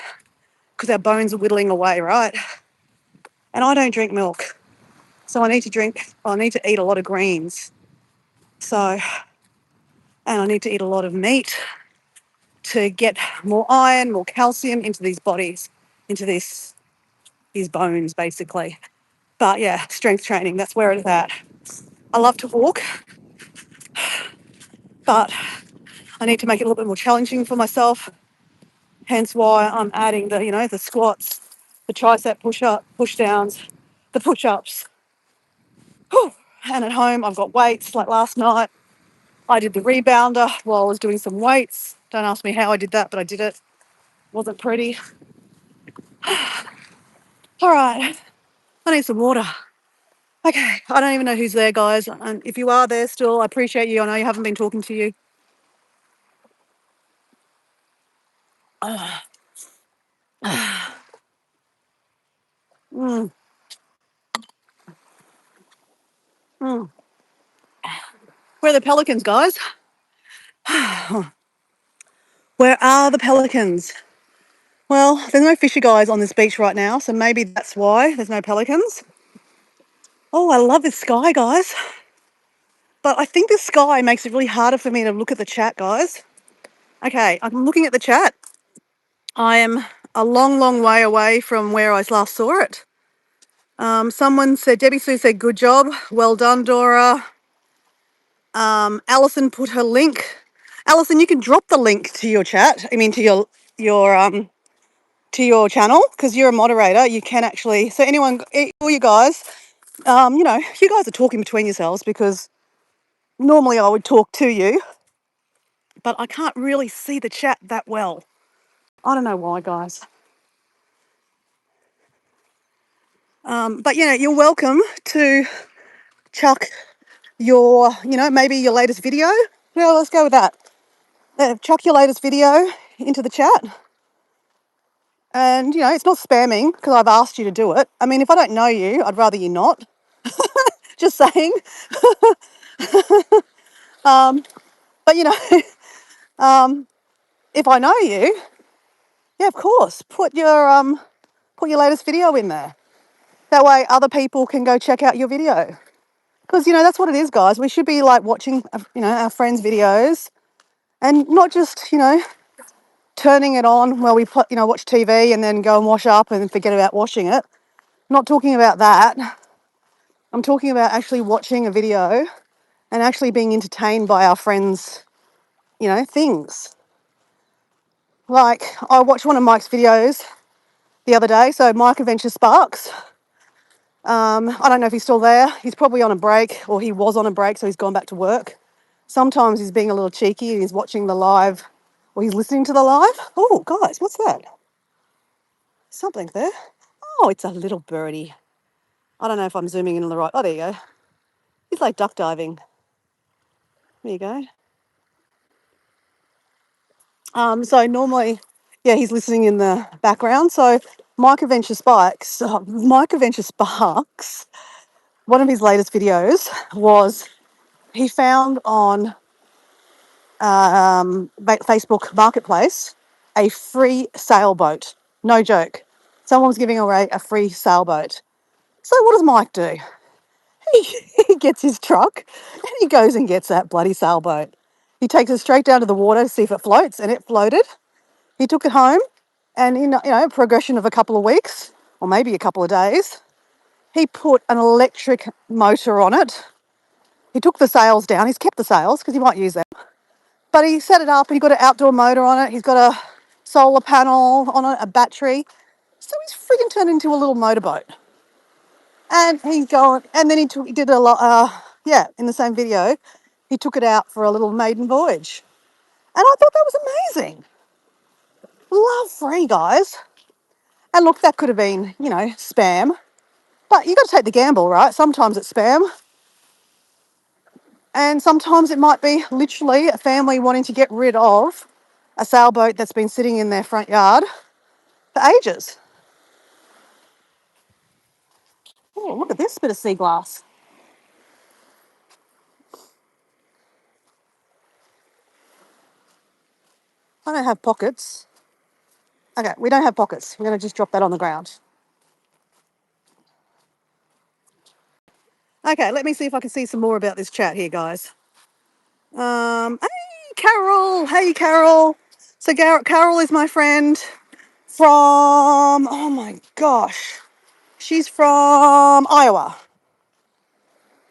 because our bones are whittling away, right? And I don't drink milk. So I need to eat a lot of greens. And I need to eat a lot of meat to get more iron, more calcium into these bodies, into these bones, basically. But yeah, strength training, that's where it's at. I love to walk, but I need to make it a little bit more challenging for myself. Hence why I'm adding the squats, the tricep push downs, the push-ups. Whew. And at home, I've got weights. Like last night, I did the rebounder while I was doing some weights. Don't ask me how I did that, but I did it. Wasn't pretty. All right, I need some water. Okay, I don't even know who's there, guys. And if you are there still, I appreciate you. I know you haven't been talking to you. Mm, mm. Where are the pelicans, guys? Where are the pelicans? Well, there's no fishy guys on this beach right now, so maybe that's why there's no pelicans. Oh, I love this sky, guys. But I think this sky makes it really harder for me to look at the chat, guys. Okay, I'm looking at the chat. I am a long, long way away from where I last saw it. Someone said, Debbie Sue said, good job. Well done, Dora. Alison put her link. Alison, you can drop the link to your chat. I mean, to your channel, because you're a moderator. You can actually. So anyone, all you guys, you guys are talking between yourselves because normally I would talk to you, but I can't really see the chat that well. I don't know why, guys. But you're welcome to chuck your, maybe your latest video. Yeah, let's go with that. Chuck your latest video into the chat. And, it's not spamming because I've asked you to do it. I mean, if I don't know you, I'd rather you not. Just saying. But, if I know you, yeah, of course, put your latest video in there. That way other people can go check out your video. Because, that's what it is, guys. We should be like watching, our friends' videos and not just, turning it on while we, watch TV and then go and wash up and forget about washing it. I'm not talking about that. I'm talking about actually watching a video and actually being entertained by our friends, things. Like, I watched one of Mike's videos the other day, so Mike Adventure Sparks. I don't know if he's still there. He's probably on a break, or he was on a break, so he's gone back to work. Sometimes he's being a little cheeky and he's watching the live, or he's listening to the live. Oh, guys, what's that? Something there. Oh, it's a little birdie. I don't know if I'm zooming in on the right. Oh, there you go. He's like duck diving. There you go. So normally, yeah, he's listening in the background. So Mike Adventure Spikes, Mike Adventure Sparks, one of his latest videos was he found on Facebook Marketplace a free sailboat. No joke. Someone was giving away a free sailboat. So what does Mike do? He, he gets his truck and he goes and gets that bloody sailboat. He takes it straight down to the water to see if it floats, and it floated. He took it home, and in a progression of a couple of weeks, or maybe a couple of days, he put an electric motor on it. He took the sails down. He's kept the sails because he might use them. But he set it up and he got an outdoor motor on it. He's got a solar panel on it, a battery. So he's frigging turned into a little motorboat. And he's going, and then he did a lot, in the same video, he took it out for a little maiden voyage. And I thought that was amazing. Love free, guys. And look, that could have been, spam. But you got to take the gamble, right? Sometimes it's spam. And sometimes it might be literally a family wanting to get rid of a sailboat that's been sitting in their front yard for ages. Oh, look at this bit of sea glass. I don't have pockets. Okay, we don't have pockets. We're going to just drop that on the ground. Okay, let me see if I can see some more about this chat here, guys. Hey, Carol. Hey, Carol. So Carol is my friend from, oh my gosh, she's from Iowa.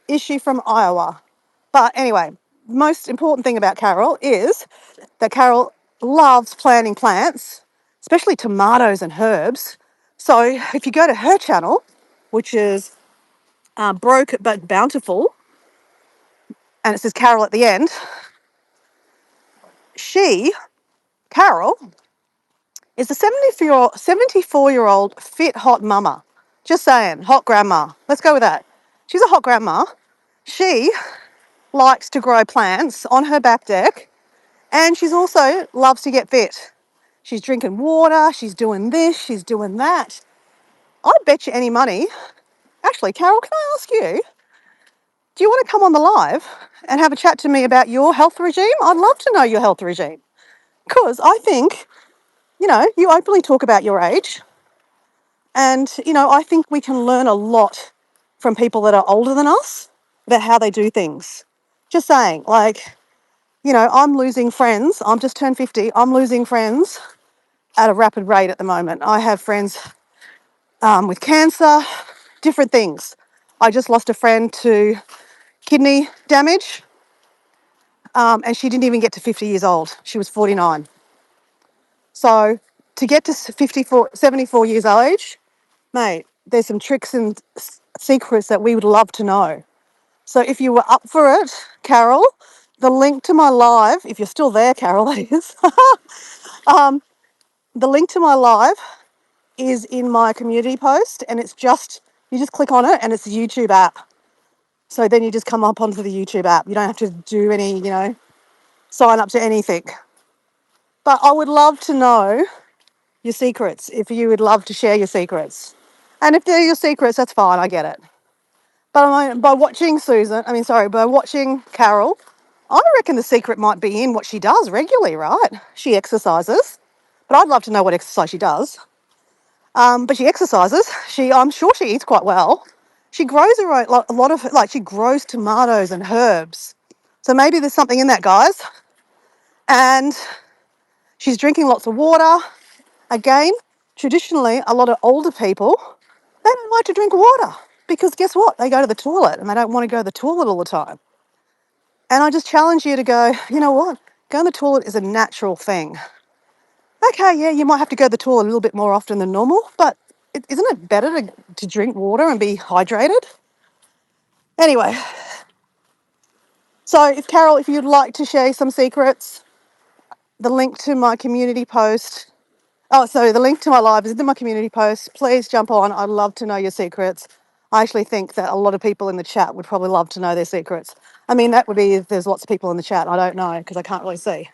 Is she from Iowa? But anyway, most important thing about Carol is that Carol loves planting plants, especially tomatoes and herbs. So if you go to her channel, which is Broke But Bountiful, and it says Carol at the end, Carol, is a 74-year-old fit hot mama. Just saying, hot grandma. Let's go with that. She's a hot grandma. She likes to grow plants on her back deck, and she's also loves to get fit. She's drinking water, she's doing this, she's doing that. I bet you any money. Actually, Carol, can I ask you, do you want to come on the live and have a chat to me about your health regime? I'd love to know your health regime. Because I think, you openly talk about your age. And, I think we can learn a lot from people that are older than us about how they do things. Just saying, I'm losing friends. I'm just turned 50. I'm losing friends at a rapid rate at the moment. I have friends with cancer, different things. I just lost a friend to kidney damage, and she didn't even get to 50 years old. She was 49. So to get to 74 years of age, mate, there's some tricks and secrets that we would love to know. So if you were up for it, Carol, the link to my live, if you're still there, Carol, that is, the link to my live is in my community post, and you just click on it and it's a YouTube app. So then you just come up onto the YouTube app. You don't have to do any, sign up to anything. But I would love to know your secrets, if you would love to share your secrets. And if they're your secrets, that's fine, I get it. But by watching by watching Carol, I reckon the secret might be in what she does regularly, right? She exercises, but I'd love to know what exercise she does. But she exercises. I'm sure she eats quite well. She grows a lot of, she grows tomatoes and herbs. So maybe there's something in that, guys. And she's drinking lots of water. Again, traditionally, a lot of older people, they don't like to drink water because guess what? They go to the toilet and they don't want to go to the toilet all the time. And I just challenge you to go, you know what? Going to the toilet is a natural thing. Okay, yeah, you might have to go to the toilet a little bit more often than normal, but isn't it better to drink water and be hydrated? Anyway, so if Carol, if you'd like to share some secrets, the link to my community post. Oh, so the link to my live is in my community post. Please jump on. I'd love to know your secrets. I actually think that a lot of people in the chat would probably love to know their secrets. I mean, that would be if there's lots of people in the chat. I don't know because I can't really see.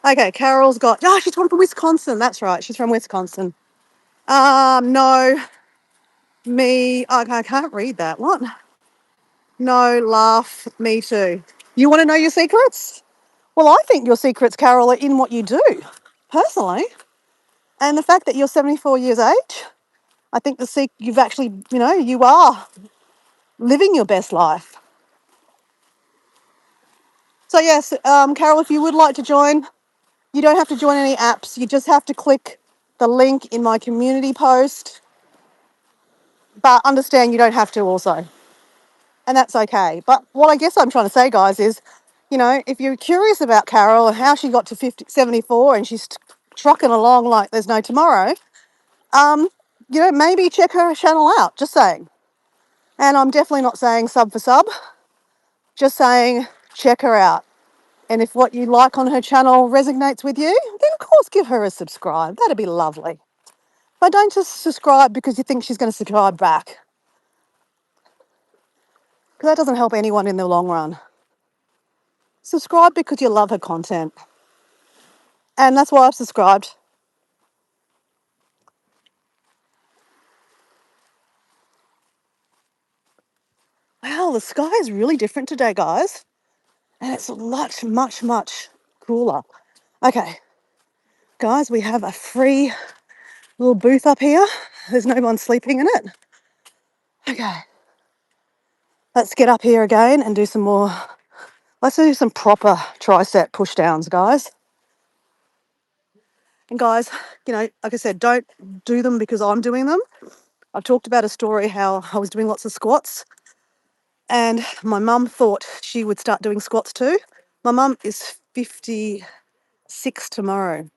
Okay, Carol's got. Oh, she's from Wisconsin. That's right. She's from Wisconsin. No, me. I can't read that. What? No, laugh. Me too. You want to know your secrets? Well, I think your secrets, Carol, are in what you do, personally. And the fact that you're 74 years age, I think you've actually, you are living your best life. So yes, Carol, if you would like to join, you don't have to join any apps. You just have to click the link in my community post. But understand you don't have to also. And that's okay. But what I guess I'm trying to say, guys, is, if you're curious about Carol and how she got to 74 and she's trucking along like there's no tomorrow, maybe check her channel out. Just saying. And I'm definitely not saying sub for sub, just saying check her out. And if what you like on her channel resonates with you, then of course give her a subscribe. That'd be lovely. But don't just subscribe because you think she's going to subscribe back, because that doesn't help anyone in the long run. Subscribe because you love her content. And that's why I've subscribed. Wow, the sky is really different today, guys. And it's much, much, much cooler. Okay, guys, we have a free little booth up here. There's no one sleeping in it. Okay, let's get up here again and do some more. Let's do some proper tricep push downs, guys. And guys, like I said, don't do them because I'm doing them. I've talked about a story how I was doing lots of squats and my mum thought she would start doing squats too. My mum is 56 tomorrow.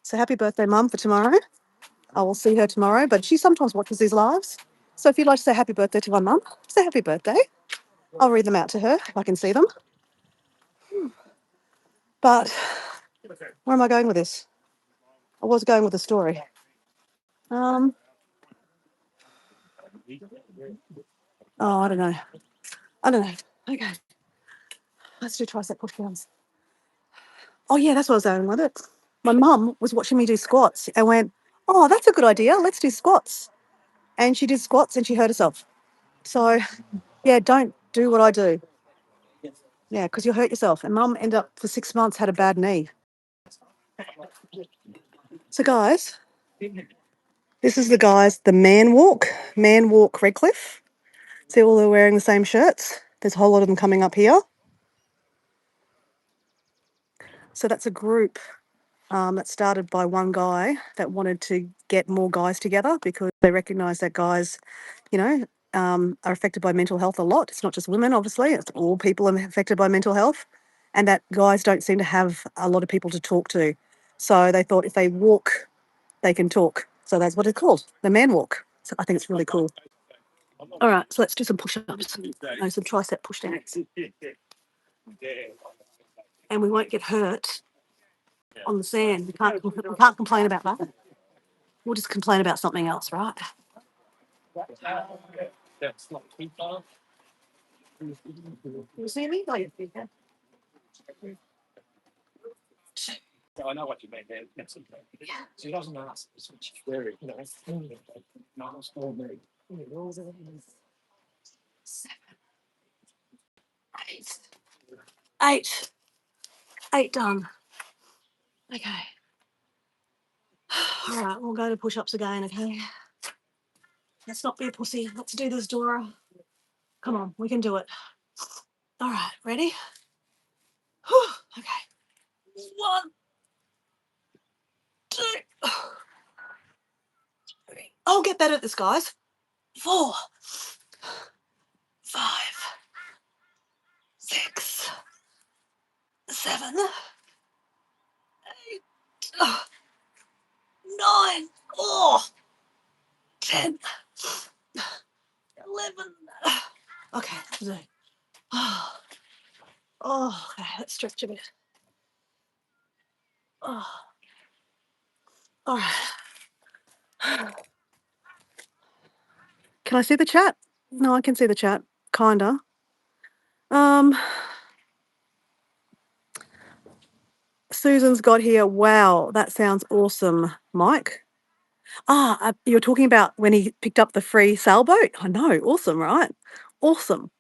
So happy birthday, Mum, for tomorrow. I will see her tomorrow, but she sometimes watches these lives. So if you'd like to say happy birthday to my mum, say happy birthday. I'll read them out to her if I can see them. But where am I going with this? I was going with the story. Oh, I don't know. Okay, let's do tricep push downs. Oh yeah, that's what I was going with it. My mum was watching me do squats and went, "Oh, that's a good idea. Let's do squats." And she did squats and she hurt herself. So yeah, don't do what I do. Yeah, because you'll hurt yourself. And Mum ended up for 6 months had a bad knee. So guys, this is the man walk Redcliffe. See, all they're wearing the same shirts. There's a whole lot of them coming up here. So that's a group that started by one guy that wanted to get more guys together because they recognise that guys, are affected by mental health a lot. It's not just women, obviously. It's all people are affected by mental health, and that guys don't seem to have a lot of people to talk to. So they thought if they walk, they can talk. So that's what it's called, the man walk. So I think it's really cool. All right, so let's do some push-ups. No, some tricep push-downs. And we won't get hurt on the sand. We can't complain about that. We'll just complain about something else, right? You see me? Oh, yeah. I know what you mean. She doesn't ask. She's very, Eight. Eight. Eight done. Okay. All right, we'll go to push-ups again, okay? Let's not be a pussy. Let's do this, Dora. Come on, we can do it. All right, ready? Whew, okay. 1, 2, 3. I'll get better at this, guys. 4, 5, 6, 7, 8, 9. Oh, Okay, so, oh, oh, okay, let's stretch a bit. Oh, all right. Can I see the chat? No, I can see the chat, kinda. Um, Susan's got here. Wow, that sounds awesome, Mike. You're talking about when he picked up the free sailboat? I know, awesome, right? Awesome.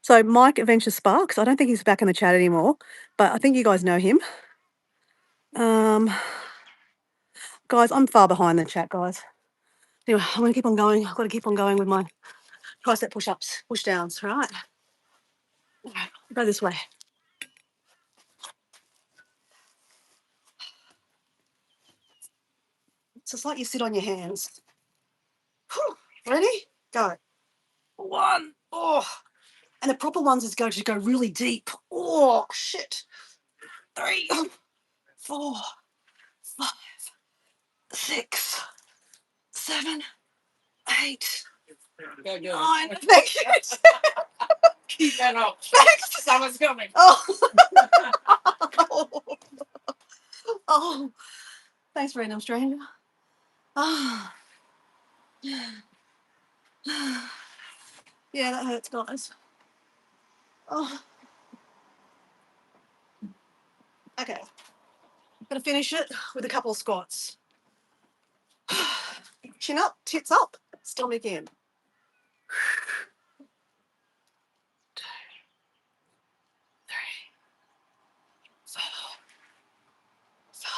So Mike Adventure Sparks, I don't think he's back in the chat anymore, but I think you guys know him. Guys, I'm far behind the chat, guys. Anyway, I'm gonna keep on going. I've got to keep on going with my tricep push-ups, push-downs, right? Okay, I'll go this way. It's just like you sit on your hands. Whew. Ready? Go. One. Oh. And the proper ones is going to go really deep. Oh, shit. 3, 4, 5, 6, 7, 8, 9. Thank you. Keep that up. Thanks. Someone's coming. Oh. Oh. Thanks, random stranger. Oh. Yeah, that hurts, guys. Oh. Okay. I'm going to finish it with a couple of squats. Chin up, tits up, stomach in. 2, 3, 4, 5,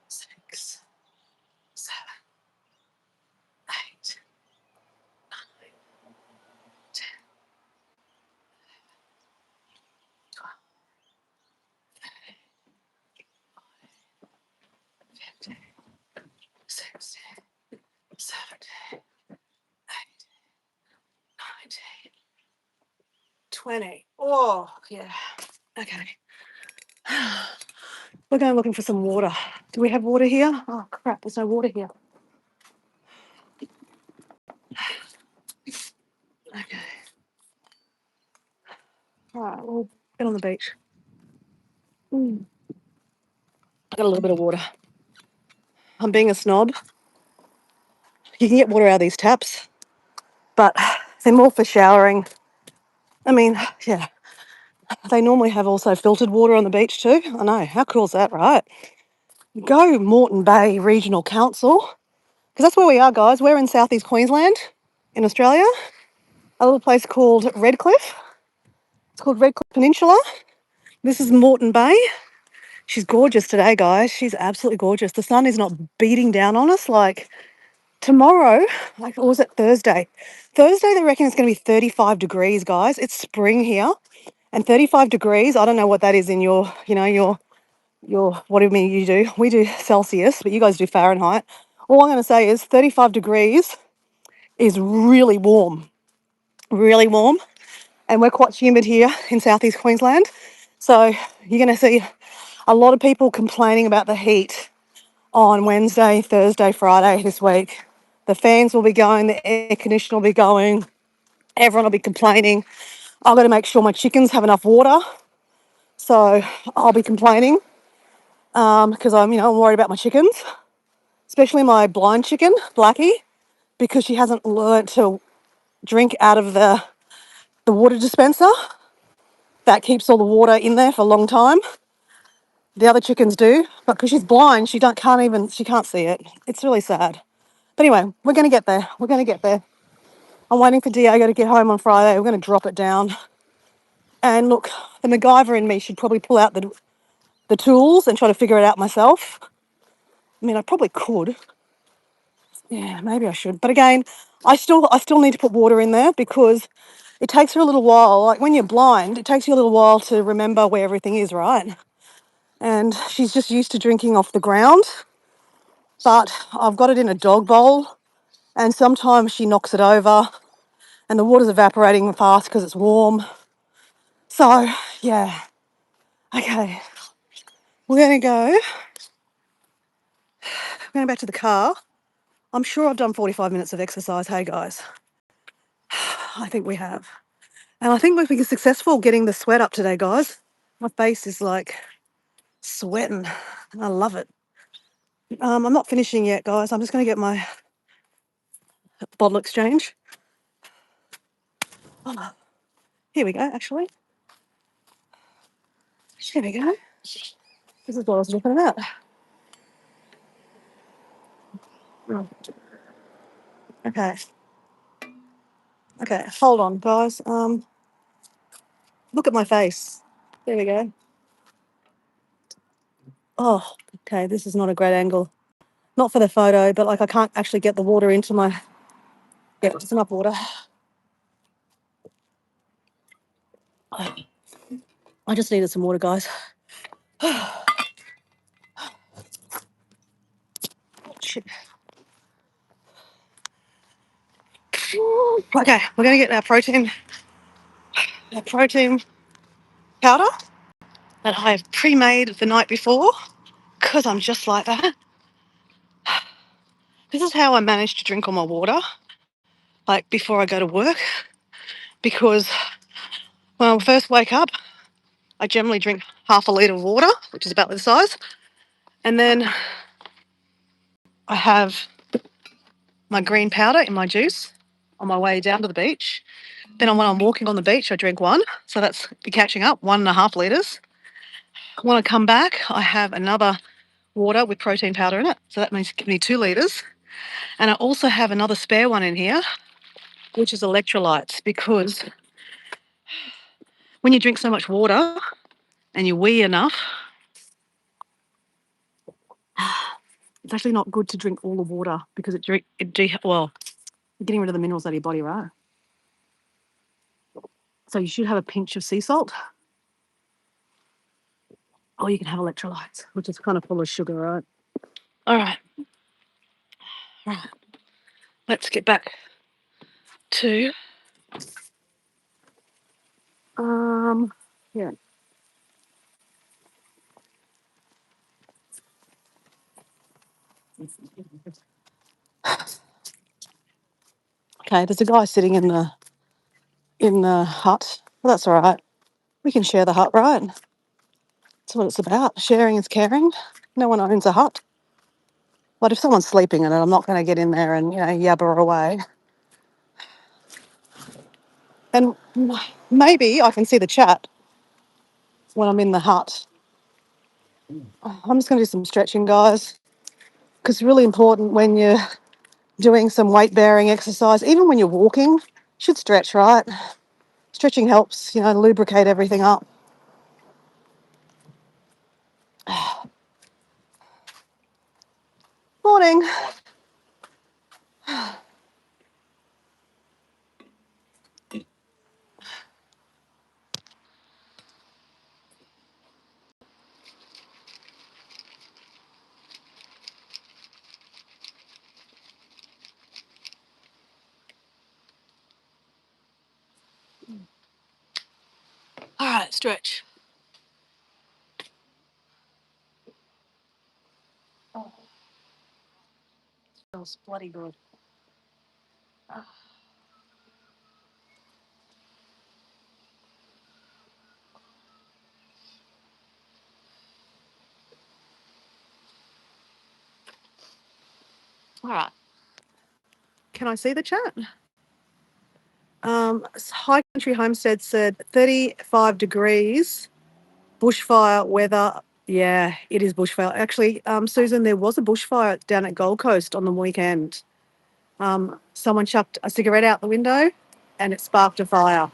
6, 7, 8, 9, 10, 12, 13, 14, 15, 16, 17, 18, 19, 20. Oh, yeah. Okay. We're going looking for some water. Do we have water here? Oh, crap, there's no water here. Okay. All right, we'll get on the beach. I got a little bit of water. I'm being a snob. You can get water out of these taps, but they're more for showering. I mean, yeah, they normally have also filtered water on the beach too. I know, how cool is that, right? Go Moreton Bay Regional Council, because that's where we are, guys. We're in southeast Queensland, in Australia, a little place called Redcliffe. It's called Redcliffe Peninsula. This is Moreton Bay. She's gorgeous today, guys. She's absolutely gorgeous. The sun is not beating down on us like tomorrow. Like, or was it Thursday? Thursday, they reckon it's going to be 35 degrees, guys. It's spring here. And 35 degrees, I don't know what that is in your, what do you mean you do? We do Celsius, but you guys do Fahrenheit. All I'm going to say is 35 degrees is really warm, really warm. And we're quite humid here in southeast Queensland. So you're going to see a lot of people complaining about the heat on Wednesday, Thursday, Friday this week. The fans will be going, the air conditioner will be going, everyone will be complaining. I've got to make sure my chickens have enough water. So I'll be complaining because I'm worried about my chickens, especially my blind chicken, Blackie, because she hasn't learnt to drink out of the water dispenser. That keeps all the water in there for a long time. The other chickens do, but because she's blind, she can't see it. It's really sad. But anyway, we're going to get there. We're going to get there. I'm waiting for Diego to get home on Friday. We're going to drop it down. And look, the MacGyver in me should probably pull out the tools and try to figure it out myself. I mean, I probably could. Yeah, maybe I should. But again, I still need to put water in there because it takes her a little while. Like when you're blind, it takes you a little while to remember where everything is, right? And she's just used to drinking off the ground. But I've got it in a dog bowl, and sometimes she knocks it over, and the water's evaporating fast because it's warm. So yeah, okay, we're going to go. Going back to the car. I'm sure I've done 45 minutes of exercise. Hey guys, I think we have. And I think we've been successful getting the sweat up today, guys. My face is like sweating. I love it. I'm not finishing yet, guys. I'm just going to get my bottle exchange. Oh, here we go, actually. Here we go. This is what I was looking at. Oh, okay. Okay, hold on, guys. Look at my face. There we go. Oh, okay, this is not a great angle. Not for the photo, but like I can't actually get the water into my... Yeah, it's enough water. I just needed some water, guys. Shit. Okay, we're going to get our protein powder that I've pre-made the night before because I'm just like that. This is how I manage to drink all my water, like before I go to work, because when I first wake up, I generally drink half a litre of water, which is about this size, and then I have my green powder in my juice on my way down to the beach. Then when I'm walking on the beach, I drink one, so that's catching up, 1.5 litres. When I come back, I have another water with protein powder in it, so that means give me 2 litres. And I also have another spare one in here, which is electrolytes, because when you drink so much water and you wee enough, it's actually not good to drink all the water because you're getting rid of the minerals out of your body, right? So you should have a pinch of sea salt, or you can have electrolytes, which is kind of full of sugar, right? All right. Let's get back to yeah. Okay, there's a guy sitting in the hut. Well, that's all right. We can share the hut, right? That's what it's about. Sharing is caring. No one owns a hut. But if someone's sleeping in it, I'm not going to get in there and yabber away. And maybe I can see the chat when I'm in the hut. I'm just going to do some stretching, guys, because it's really important when you're doing some weight bearing exercise, even when you're walking, you should stretch, right? Stretching helps, lubricate everything up. Morning. All right, stretch. Oh, feels bloody good. All right. Can I see the chat? High Country Homestead said 35 degrees, bushfire weather. Yeah, it is bushfire. Actually, Susan, there was a bushfire down at Gold Coast on the weekend. Someone chucked a cigarette out the window and it sparked a fire.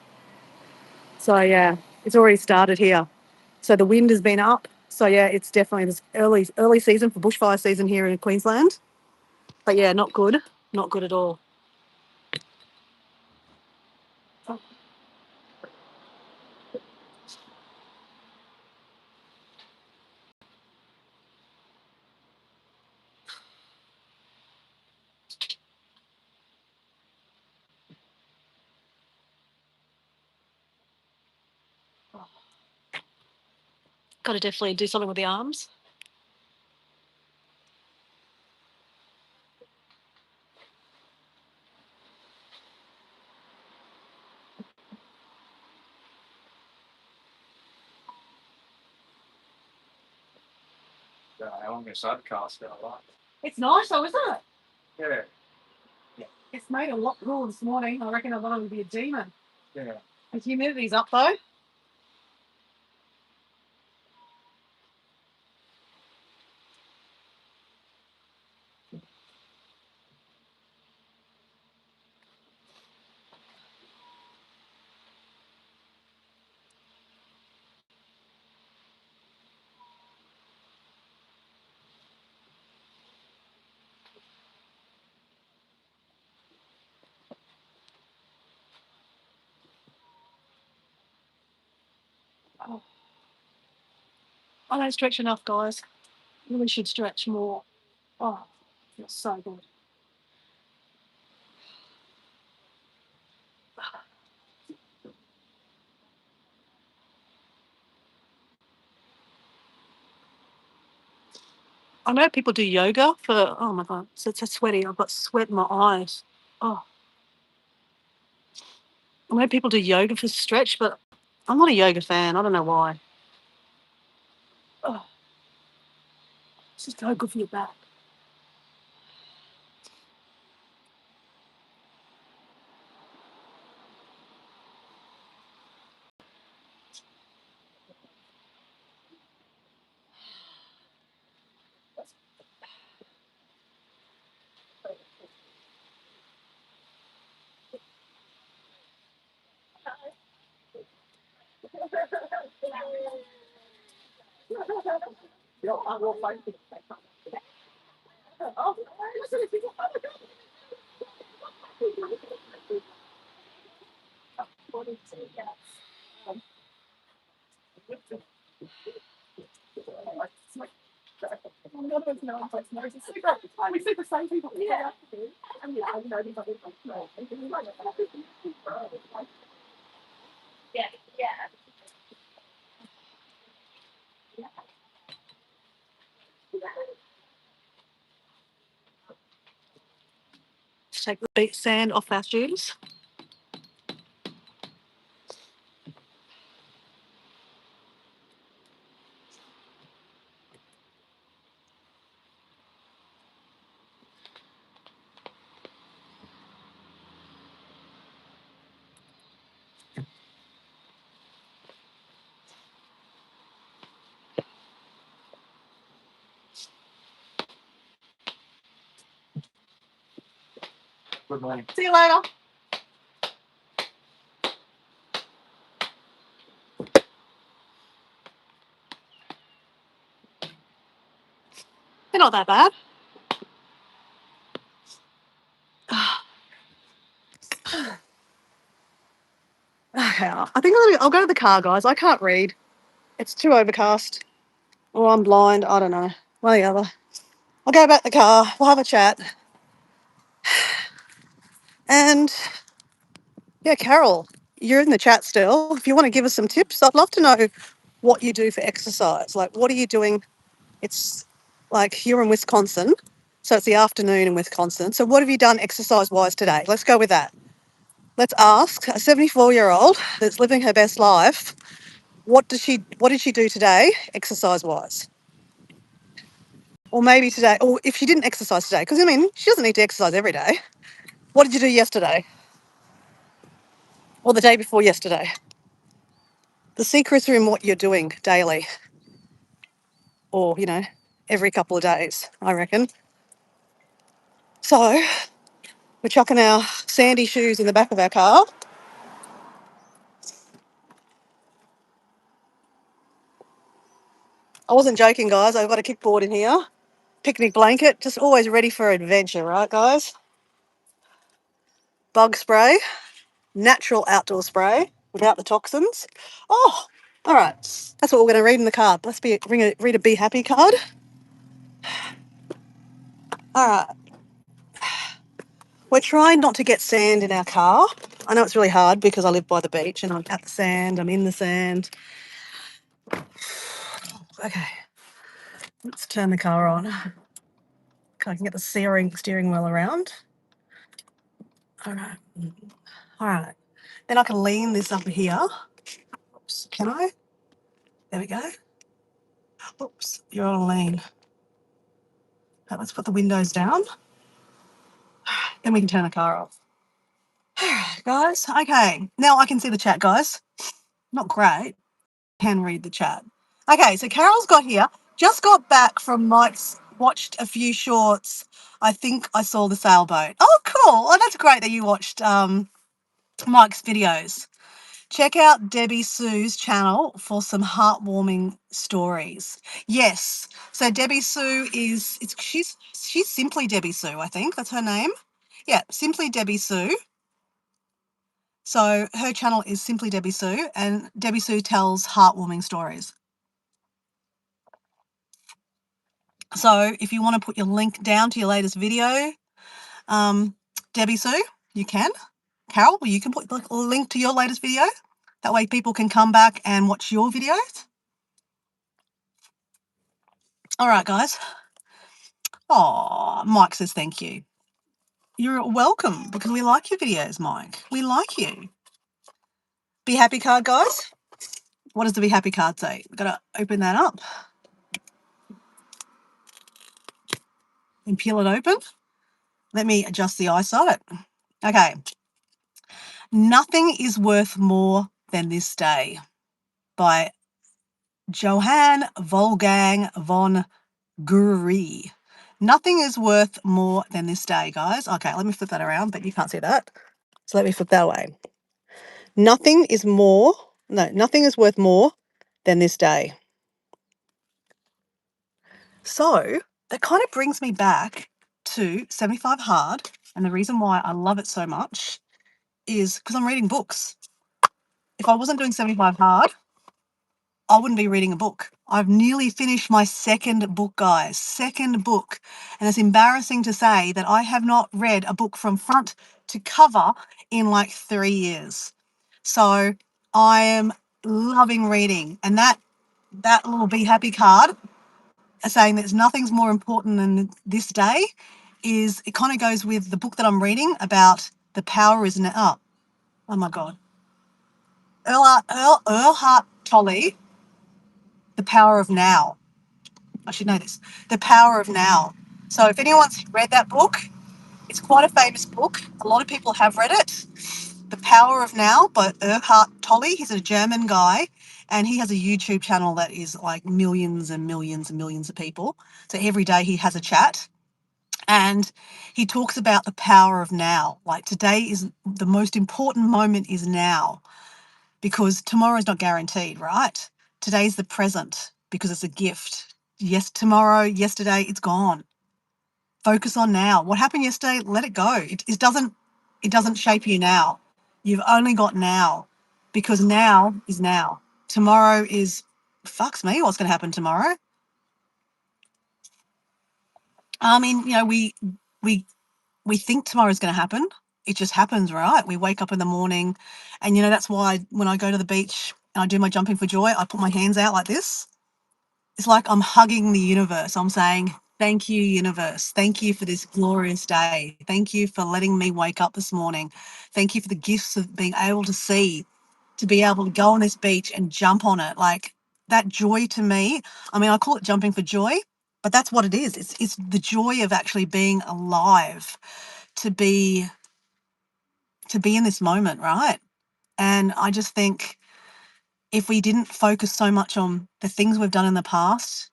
So, yeah, it's already started here. So the wind has been up. So, yeah, it's definitely this early season for bushfire season here in Queensland. But, yeah, not good. Not good at all. Got to definitely do something with the arms. It's nice though, isn't it? It's made a lot cooler this morning. I reckon I thought it would be a demon. The humidity's up though. Oh, I don't stretch enough, guys. Really should stretch more. Oh, feels so good. I know people do yoga for, oh my God, it's so sweaty. I've got sweat in my eyes. Oh, I know people do yoga for stretch, but I'm not a yoga fan. I don't know why. Oh, this is so good for your back. Let's take the beach sand off our shoes. See you later. They're not that bad. Okay, I think I'll go to the car, guys. I can't read. It's too overcast. Or I'm blind. I don't know. One or the other. I'll go back to the car. We'll have a chat. And yeah, Carol, you're in the chat still. If you want to give us some tips, I'd love to know what you do for exercise. Like, what are you doing? It's like you're in Wisconsin, so it's the afternoon in Wisconsin. So, what have you done exercise wise today? Let's go with that. Let's ask a 74-year-old that's living her best life. What did she do today, exercise wise? Or maybe today, or if she didn't exercise today, because I mean, she doesn't need to exercise every day. What did you do yesterday? Or the day before yesterday? The secrets are in what you're doing daily, or, every couple of days, I reckon. So, we're chucking our sandy shoes in the back of our car. I wasn't joking, guys. I've got a kickboard in here, picnic blanket, just always ready for adventure, right, guys? Bug spray, natural outdoor spray without the toxins. Oh, all right. That's what we're going to read in the card. Let's read a Be Happy card. All right. We're trying not to get sand in our car. I know it's really hard because I live by the beach and I'm at the sand, I'm in the sand. Okay, let's turn the car on. Okay, I can get the steering wheel around. All right. All right. Then I can lean this up here. Oops, can I? There we go. Oops, you're on a lean. Let's put the windows down. Then we can turn the car off. Guys, okay. Now I can see the chat, guys. Not great. Can read the chat. Okay, so Carol's got here. Just got back from Mike's, watched a few shorts. I think I saw the sailboat. Oh, cool. Oh, that's great that you watched Mike's videos. Check out Debbie Sue's channel for some heartwarming stories. Yes. So Debbie Sue she's Simply Debbie Sue, I think. That's her name. Yeah, Simply Debbie Sue. So her channel is Simply Debbie Sue, and Debbie Sue tells heartwarming stories. So if you want to put your link down to your latest video, Debbie Sue, you can. Carol, you can put a link to your latest video. That way people can come back and watch your videos. All right, guys. Oh, Mike says thank you. You're welcome, because we like your videos, Mike. We like you. Be happy card, guys. What does the be happy card say? We've got to open that up and peel it open. Let me adjust the eyesight. Okay. Nothing is worth more than this day, by Johann Wolfgang von Goethe. Nothing is worth more than this day, guys. Okay, let me flip that around, but you can't see that. So let me flip that away. Nothing is worth more than this day. So that kind of brings me back to 75 Hard. And the reason why I love it so much is because I'm reading books. If I wasn't doing 75 Hard, I wouldn't be reading a book. I've nearly finished my second book, guys. Second book. And it's embarrassing to say that I have not read a book from front to cover in like 3 years. So I am loving reading. And that little be happy card saying there's nothing's more important than this day it kind of goes with the book that I'm reading about the power is now. Oh my God. Erhard Tolle, The Power of Now. I should know this. The Power of Now. So if anyone's read that book, it's quite a famous book. A lot of people have read it. The Power of Now by Erhard Tolle. He's a German guy, and he has a YouTube channel that is like millions and millions and millions of people. So every day he has a chat, and he talks about the power of now. Like today is the most important moment is now, because tomorrow is not guaranteed, right? Today's the present because it's a gift. Yes, tomorrow, yesterday, it's gone. Focus on now. What happened yesterday, let it go. It doesn't shape you now. You've only got now, because now is now. Tomorrow is, fucks me, what's going to happen tomorrow? I mean, we think tomorrow's going to happen. It just happens, right? We wake up in the morning, and that's why when I go to the beach and I do my jumping for joy, I put my hands out like this. It's like I'm hugging the universe. I'm saying, thank you, universe. Thank you for this glorious day. Thank you for letting me wake up this morning. Thank you for the gifts of being able to see, to be able to go on this beach and jump on it. Like that joy to me, I mean, I call it jumping for joy, but that's what it is. It's the joy of actually being alive, to be in this moment, right? And I just think if we didn't focus so much on the things we've done in the past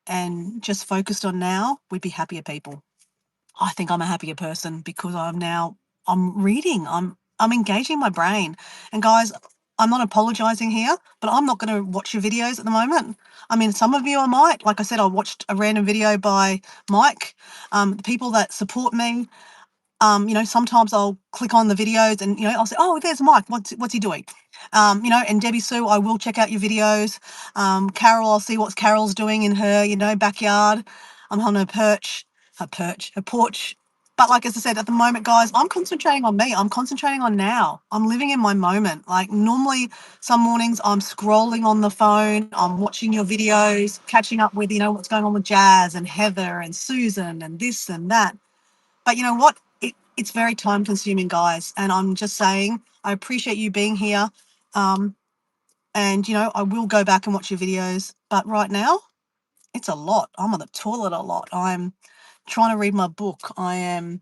and just focused on now, we'd be happier people. I think I'm a happier person because I'm reading, I'm engaging my brain. And guys, I'm not apologizing here, but I'm not going to watch your videos at the moment. I mean, some of you I might. Like I said, I watched a random video by Mike. The people that support me, sometimes I'll click on the videos and, I'll say, oh, there's Mike. What's he doing? And Debbie Sue, I will check out your videos. Carol, I'll see what Carol's doing in her, backyard. I'm on her porch. But like, as I said, at the moment, guys, I'm concentrating on me. I'm concentrating on now. I'm living in my moment. Like normally some mornings I'm scrolling on the phone. I'm watching your videos, catching up with, what's going on with Jazz and Heather and Susan and this and that. But you know what? It's very time consuming, guys. And I'm just saying, I appreciate you being here. And, I will go back and watch your videos. But right now, it's a lot. I'm on the toilet a lot. I'm trying to read my book. I've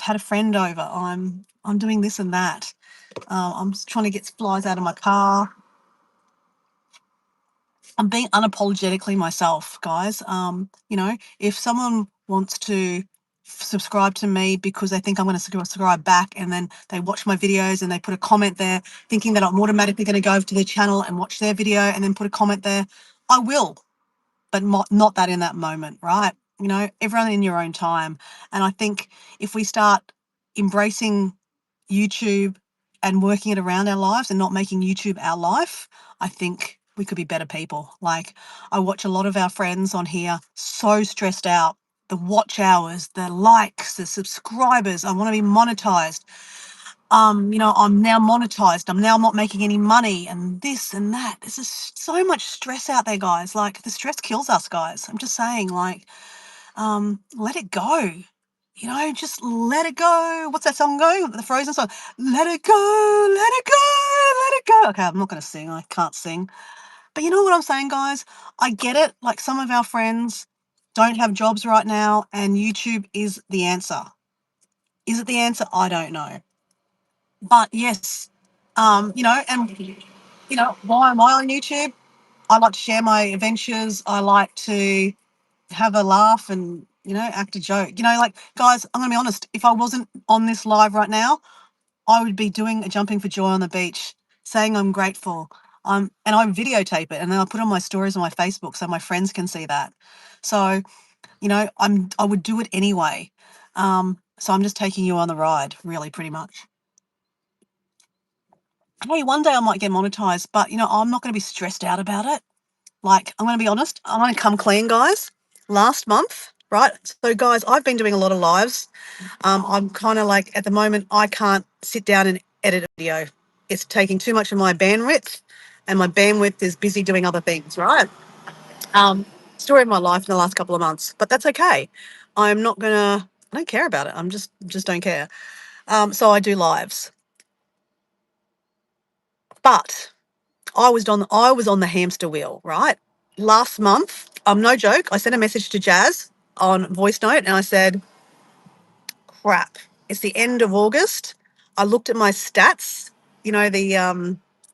had a friend over. I'm doing this and that. I'm trying to get flies out of my car. I'm being unapologetically myself, guys. If someone wants to subscribe to me because they think I'm going to subscribe back, and then they watch my videos and they put a comment there thinking that I'm automatically going to go over to their channel and watch their video and then put a comment there, I will, but not that in that moment, right? Everyone in your own time. And I think if we start embracing YouTube and working it around our lives and not making YouTube our life, I think we could be better people. Like, I watch a lot of our friends on here so stressed out. The watch hours, the likes, the subscribers. I want to be monetized. I'm now monetized. I'm now not making any money, and this and that. There's just so much stress out there, guys. Like, the stress kills us, guys. I'm just saying, like, let it go. Just let it go. What's that song going? The Frozen song. Let it go, let it go, let it go. Okay, I'm not going to sing. I can't sing. But you know what I'm saying, guys? I get it. Like, some of our friends don't have jobs right now, and YouTube is the answer. Is it the answer? I don't know. But yes, why am I on YouTube? I like to share my adventures. I like to have a laugh and, act a joke. Like, guys, I'm going to be honest. If I wasn't on this live right now, I would be doing a jumping for joy on the beach, saying I'm grateful. And I videotape it and then I put it on my stories on my Facebook so my friends can see that. So, I would do it anyway. So I'm just taking you on the ride, really, pretty much. Hey, one day I might get monetized, but I'm not going to be stressed out about it. Like, I'm going to be honest. I'm going to come clean, guys. Last month, right? So, guys, I've been doing a lot of lives. I'm kind of like, at the moment, I can't sit down and edit a video. It's taking too much of my bandwidth, and my bandwidth is busy doing other things, right? Story of my life in the last couple of months, but that's okay. I'm not gonna. I don't care about it. I'm just don't care. So I do lives, but I was on the hamster wheel, right? Last month, no joke. I sent a message to Jazz on voice note, and I said, crap. It's the end of August. I looked at my stats, the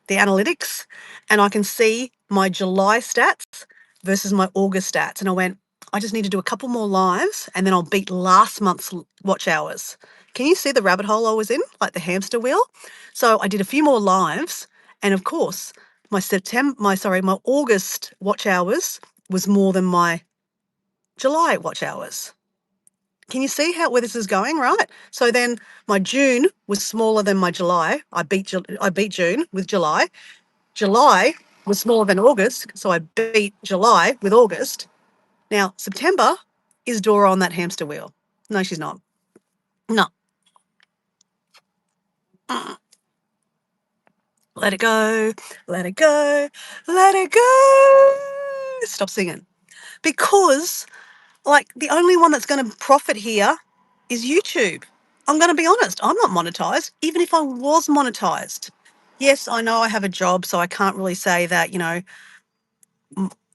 analytics, and I can see my July stats versus my August stats. And I went, I just need to do a couple more lives and then I'll beat last month's watch hours. Can you see the rabbit hole I was in, like the hamster wheel? So I did a few more lives, and of course, my August watch hours was more than my July watch hours. Can you see where this is going, right? So then my June was smaller than my July. I beat June with July. July was smaller than August, so I beat July with August. Now, September is Dora on that hamster wheel. No, she's not. No. Let it go, let it go, let it go. Stop singing. Because, like, the only one that's going to profit here is YouTube. I'm going to be honest, I'm not monetized, even if I was monetized. Yes, I know I have a job, so I can't really say that,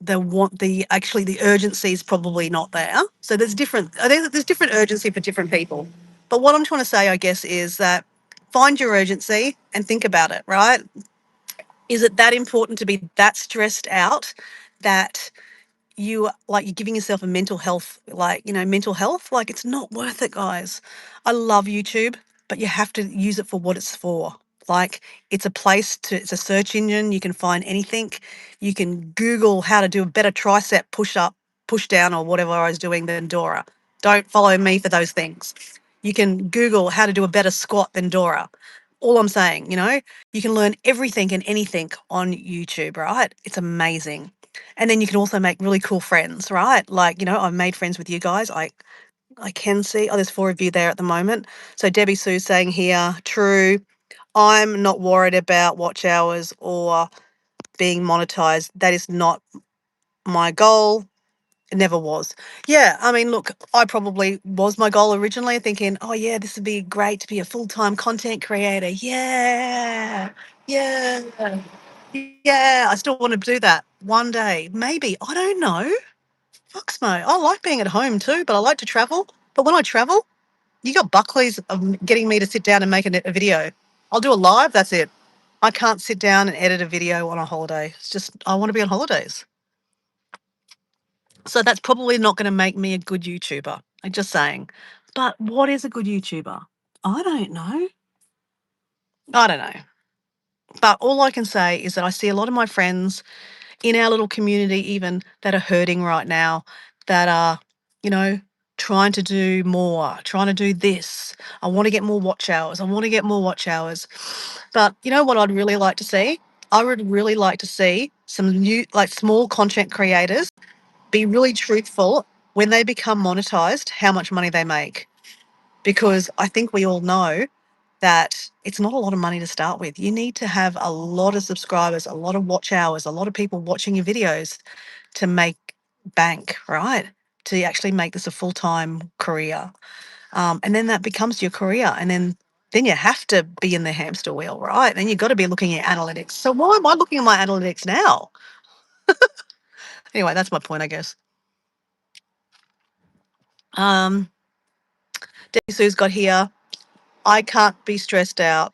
the urgency is probably not there. So I think that there's different urgency for different people. But what I'm trying to say, I guess, is that find your urgency and think about it, right? Is it that important to be that stressed out that you're giving yourself a mental health? Like, it's not worth it, guys. I love YouTube, but you have to use it for what it's for. Like, it's a search engine. You can find anything. You can Google how to do a better tricep push up, push down, or whatever I was doing than Dora. Don't follow me for those things. You can Google how to do a better squat than Dora. All I'm saying, you can learn everything and anything on YouTube, right? It's amazing. And then you can also make really cool friends, right? Like, I've made friends with you guys. I can see, there's 4 of you there at the moment. So Debbie Sue's saying here, true. I'm not worried about watch hours or being monetized. That is not my goal. It never was. Yeah, I mean, look, I probably was my goal originally, thinking, oh yeah, this would be great to be a full-time content creator. Yeah. Yeah. Yeah, I still want to do that one day. Maybe. I don't know. Fucks mo. I like being at home too, but I like to travel. But when I travel, you got Buckley's of getting me to sit down and make a video. I'll do a live, that's it. I can't sit down and edit a video on a holiday. It's just, I want to be on holidays. So that's probably not going to make me a good YouTuber. I'm just saying. But what is a good YouTuber? I don't know. I don't know. But all I can say is that I see a lot of my friends in our little community, even that are hurting right now, that are, you know, trying to do more, trying to do this. I want to get more watch hours. I want to get more watch hours. But you know what I'd really like to see? I would really like to see some new, like small content creators be really truthful when they become monetized, how much money they make. Because I think we all know that it's not a lot of money to start with. You need to have a lot of subscribers, a lot of watch hours, a lot of people watching your videos to make bank, right? To actually make this a full-time career. And then that becomes your career. And then you have to be in the hamster wheel, right? Then you've got to be looking at analytics. So why am I looking at my analytics now? Anyway, that's my point, I guess. Um, Debbie Sue's got here. I can't be stressed out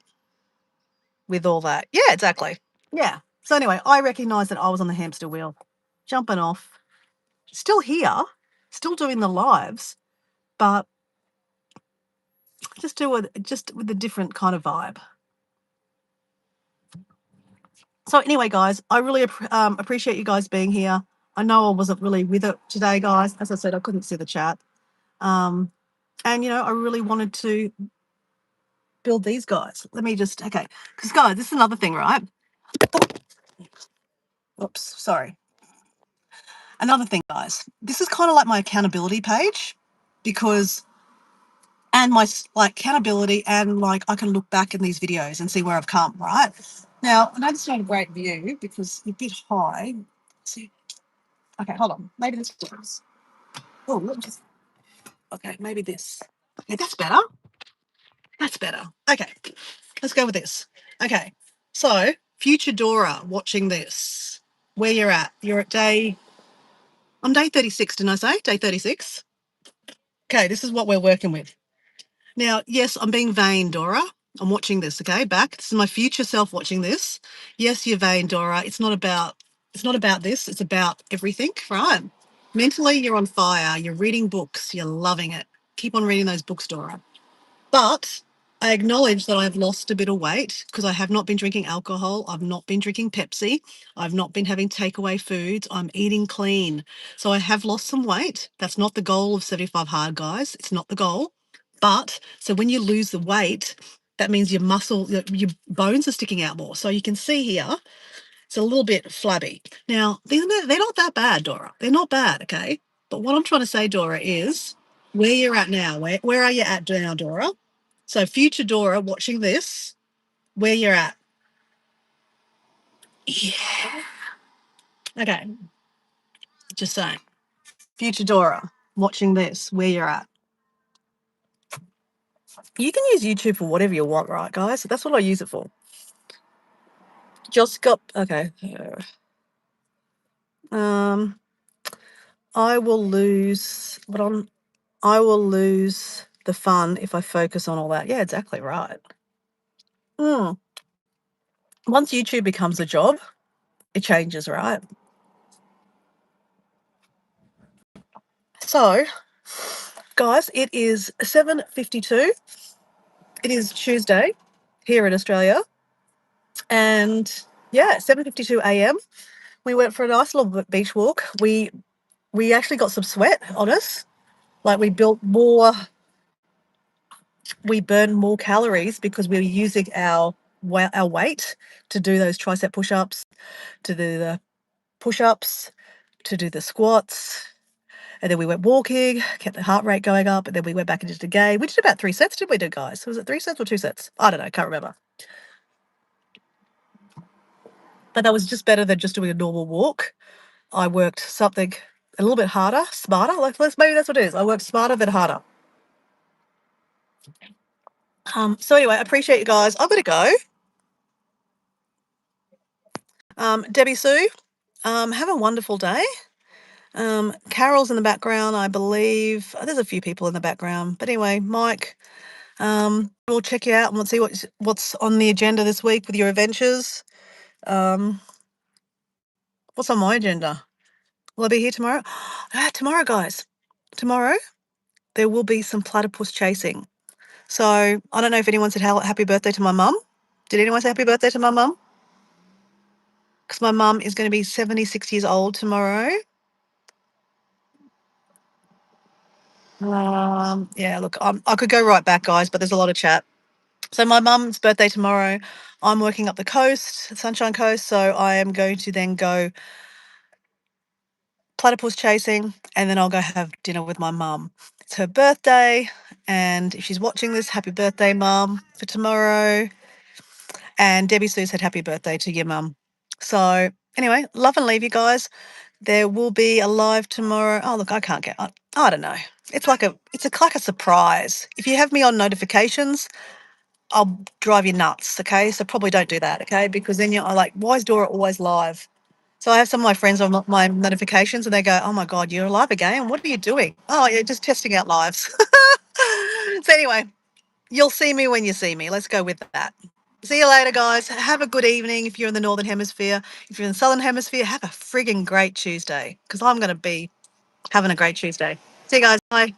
with all that. Yeah, exactly. Yeah. So anyway, I recognise that I was on the hamster wheel, jumping off, still here, still doing the lives, but just with a different kind of vibe. So anyway, guys, I really appreciate you guys being here. I know I wasn't really with it today, guys. As I said, I couldn't see the chat. And, I really wanted to build these guys. Let me just, okay. Because, guys, this is another thing, right? Oops, sorry. Another thing, guys. This is kind of like my accountability page because, and my like accountability and like I can look back in these videos and see where I've come, right? Now, I know it's not a great view because it's a bit high. Let's see. Okay, hold on. Maybe this works. Oh, let me just, okay, maybe this. Okay, that's better. That's better. Okay, let's go with this. Okay, so future Dora watching this, where you're at. You're at I'm day 36, didn't I say? Day 36. Okay, this is what we're working with. Now, yes, I'm being vain, Dora. I'm watching this, okay? Back. This is my future self watching this. Yes, you're vain, Dora. It's not about this. It's about everything, right? Mentally, you're on fire. You're reading books. You're loving it. Keep on reading those books, Dora. But I acknowledge that I've lost a bit of weight because I have not been drinking alcohol. I've not been drinking Pepsi. I've not been having takeaway foods. I'm eating clean. So I have lost some weight. That's not the goal of 75 Hard, guys. It's not the goal. But so when you lose the weight, that means your bones are sticking out more. So you can see here, it's a little bit flabby. Now, they're not that bad, Dora. They're not bad, okay? But what I'm trying to say, Dora, is where you're at now. Where are you at now, Dora? So future Dora watching this, where you're at. Yeah. Okay. Just saying. Future Dora watching this, where you're at. You can use YouTube for whatever you want, right, guys? That's what I use it for. Just got okay. Um, I will lose, but I will lose the fun if I focus on all that. Yeah, exactly right. Mm. Once YouTube becomes a job, it changes, right? So, guys, it is 7:52. It is Tuesday here in Australia, and yeah, 7:52 a.m. We went for a nice little beach walk. We actually got some sweat on us. Like we burned more calories because we were using our weight to do those tricep push-ups, to do the push-ups, to do the squats. And then we went walking, kept the heart rate going up, and then we went back into the game. We did about 3 sets, didn't we do, guys? Was it 3 sets or 2 sets? I don't know, can't remember. But that was just better than just doing a normal walk. I worked something a little bit harder, smarter. Maybe that's what it is. I worked smarter than harder. So anyway, I appreciate you guys. I'm gonna go. Debbie Sue, have a wonderful day. Carol's in the background, I believe. There's a few people in the background. But anyway, Mike, we'll check you out and we'll see what's on the agenda this week with your adventures. What's on my agenda? Will I be here tomorrow? Tomorrow, guys. Tomorrow, there will be some platypus chasing. So I don't know if anyone said happy birthday to my mum. Did anyone say happy birthday to my mum? Because my mum is going to be 76 years old tomorrow. Yeah, look, I could go right back, guys, but there's a lot of chat. So my mum's birthday tomorrow. I'm working up the coast, Sunshine Coast, so I am going to then go platypus chasing, and then I'll go have dinner with my mum. It's her birthday, and if she's watching this, happy birthday, Mum, for tomorrow. And Debbie Sue said happy birthday to your mum. So anyway, love and leave you guys. There will be a live tomorrow. Oh look, I can't get. I don't know. It's like a surprise. If you have me on notifications, I'll drive you nuts. Okay, so probably don't do that. Okay, because then you're like, why is Dora always live? So I have some of my friends on my notifications, and they go, "Oh my God, you're live again! What are you doing?" Oh, yeah, just testing out lives. So anyway, you'll see me when you see me. Let's go with that. See you later, guys. Have a good evening if you're in the Northern Hemisphere. If you're in the Southern Hemisphere, have a frigging great Tuesday, because I'm going to be having a great Tuesday. See you guys. Bye.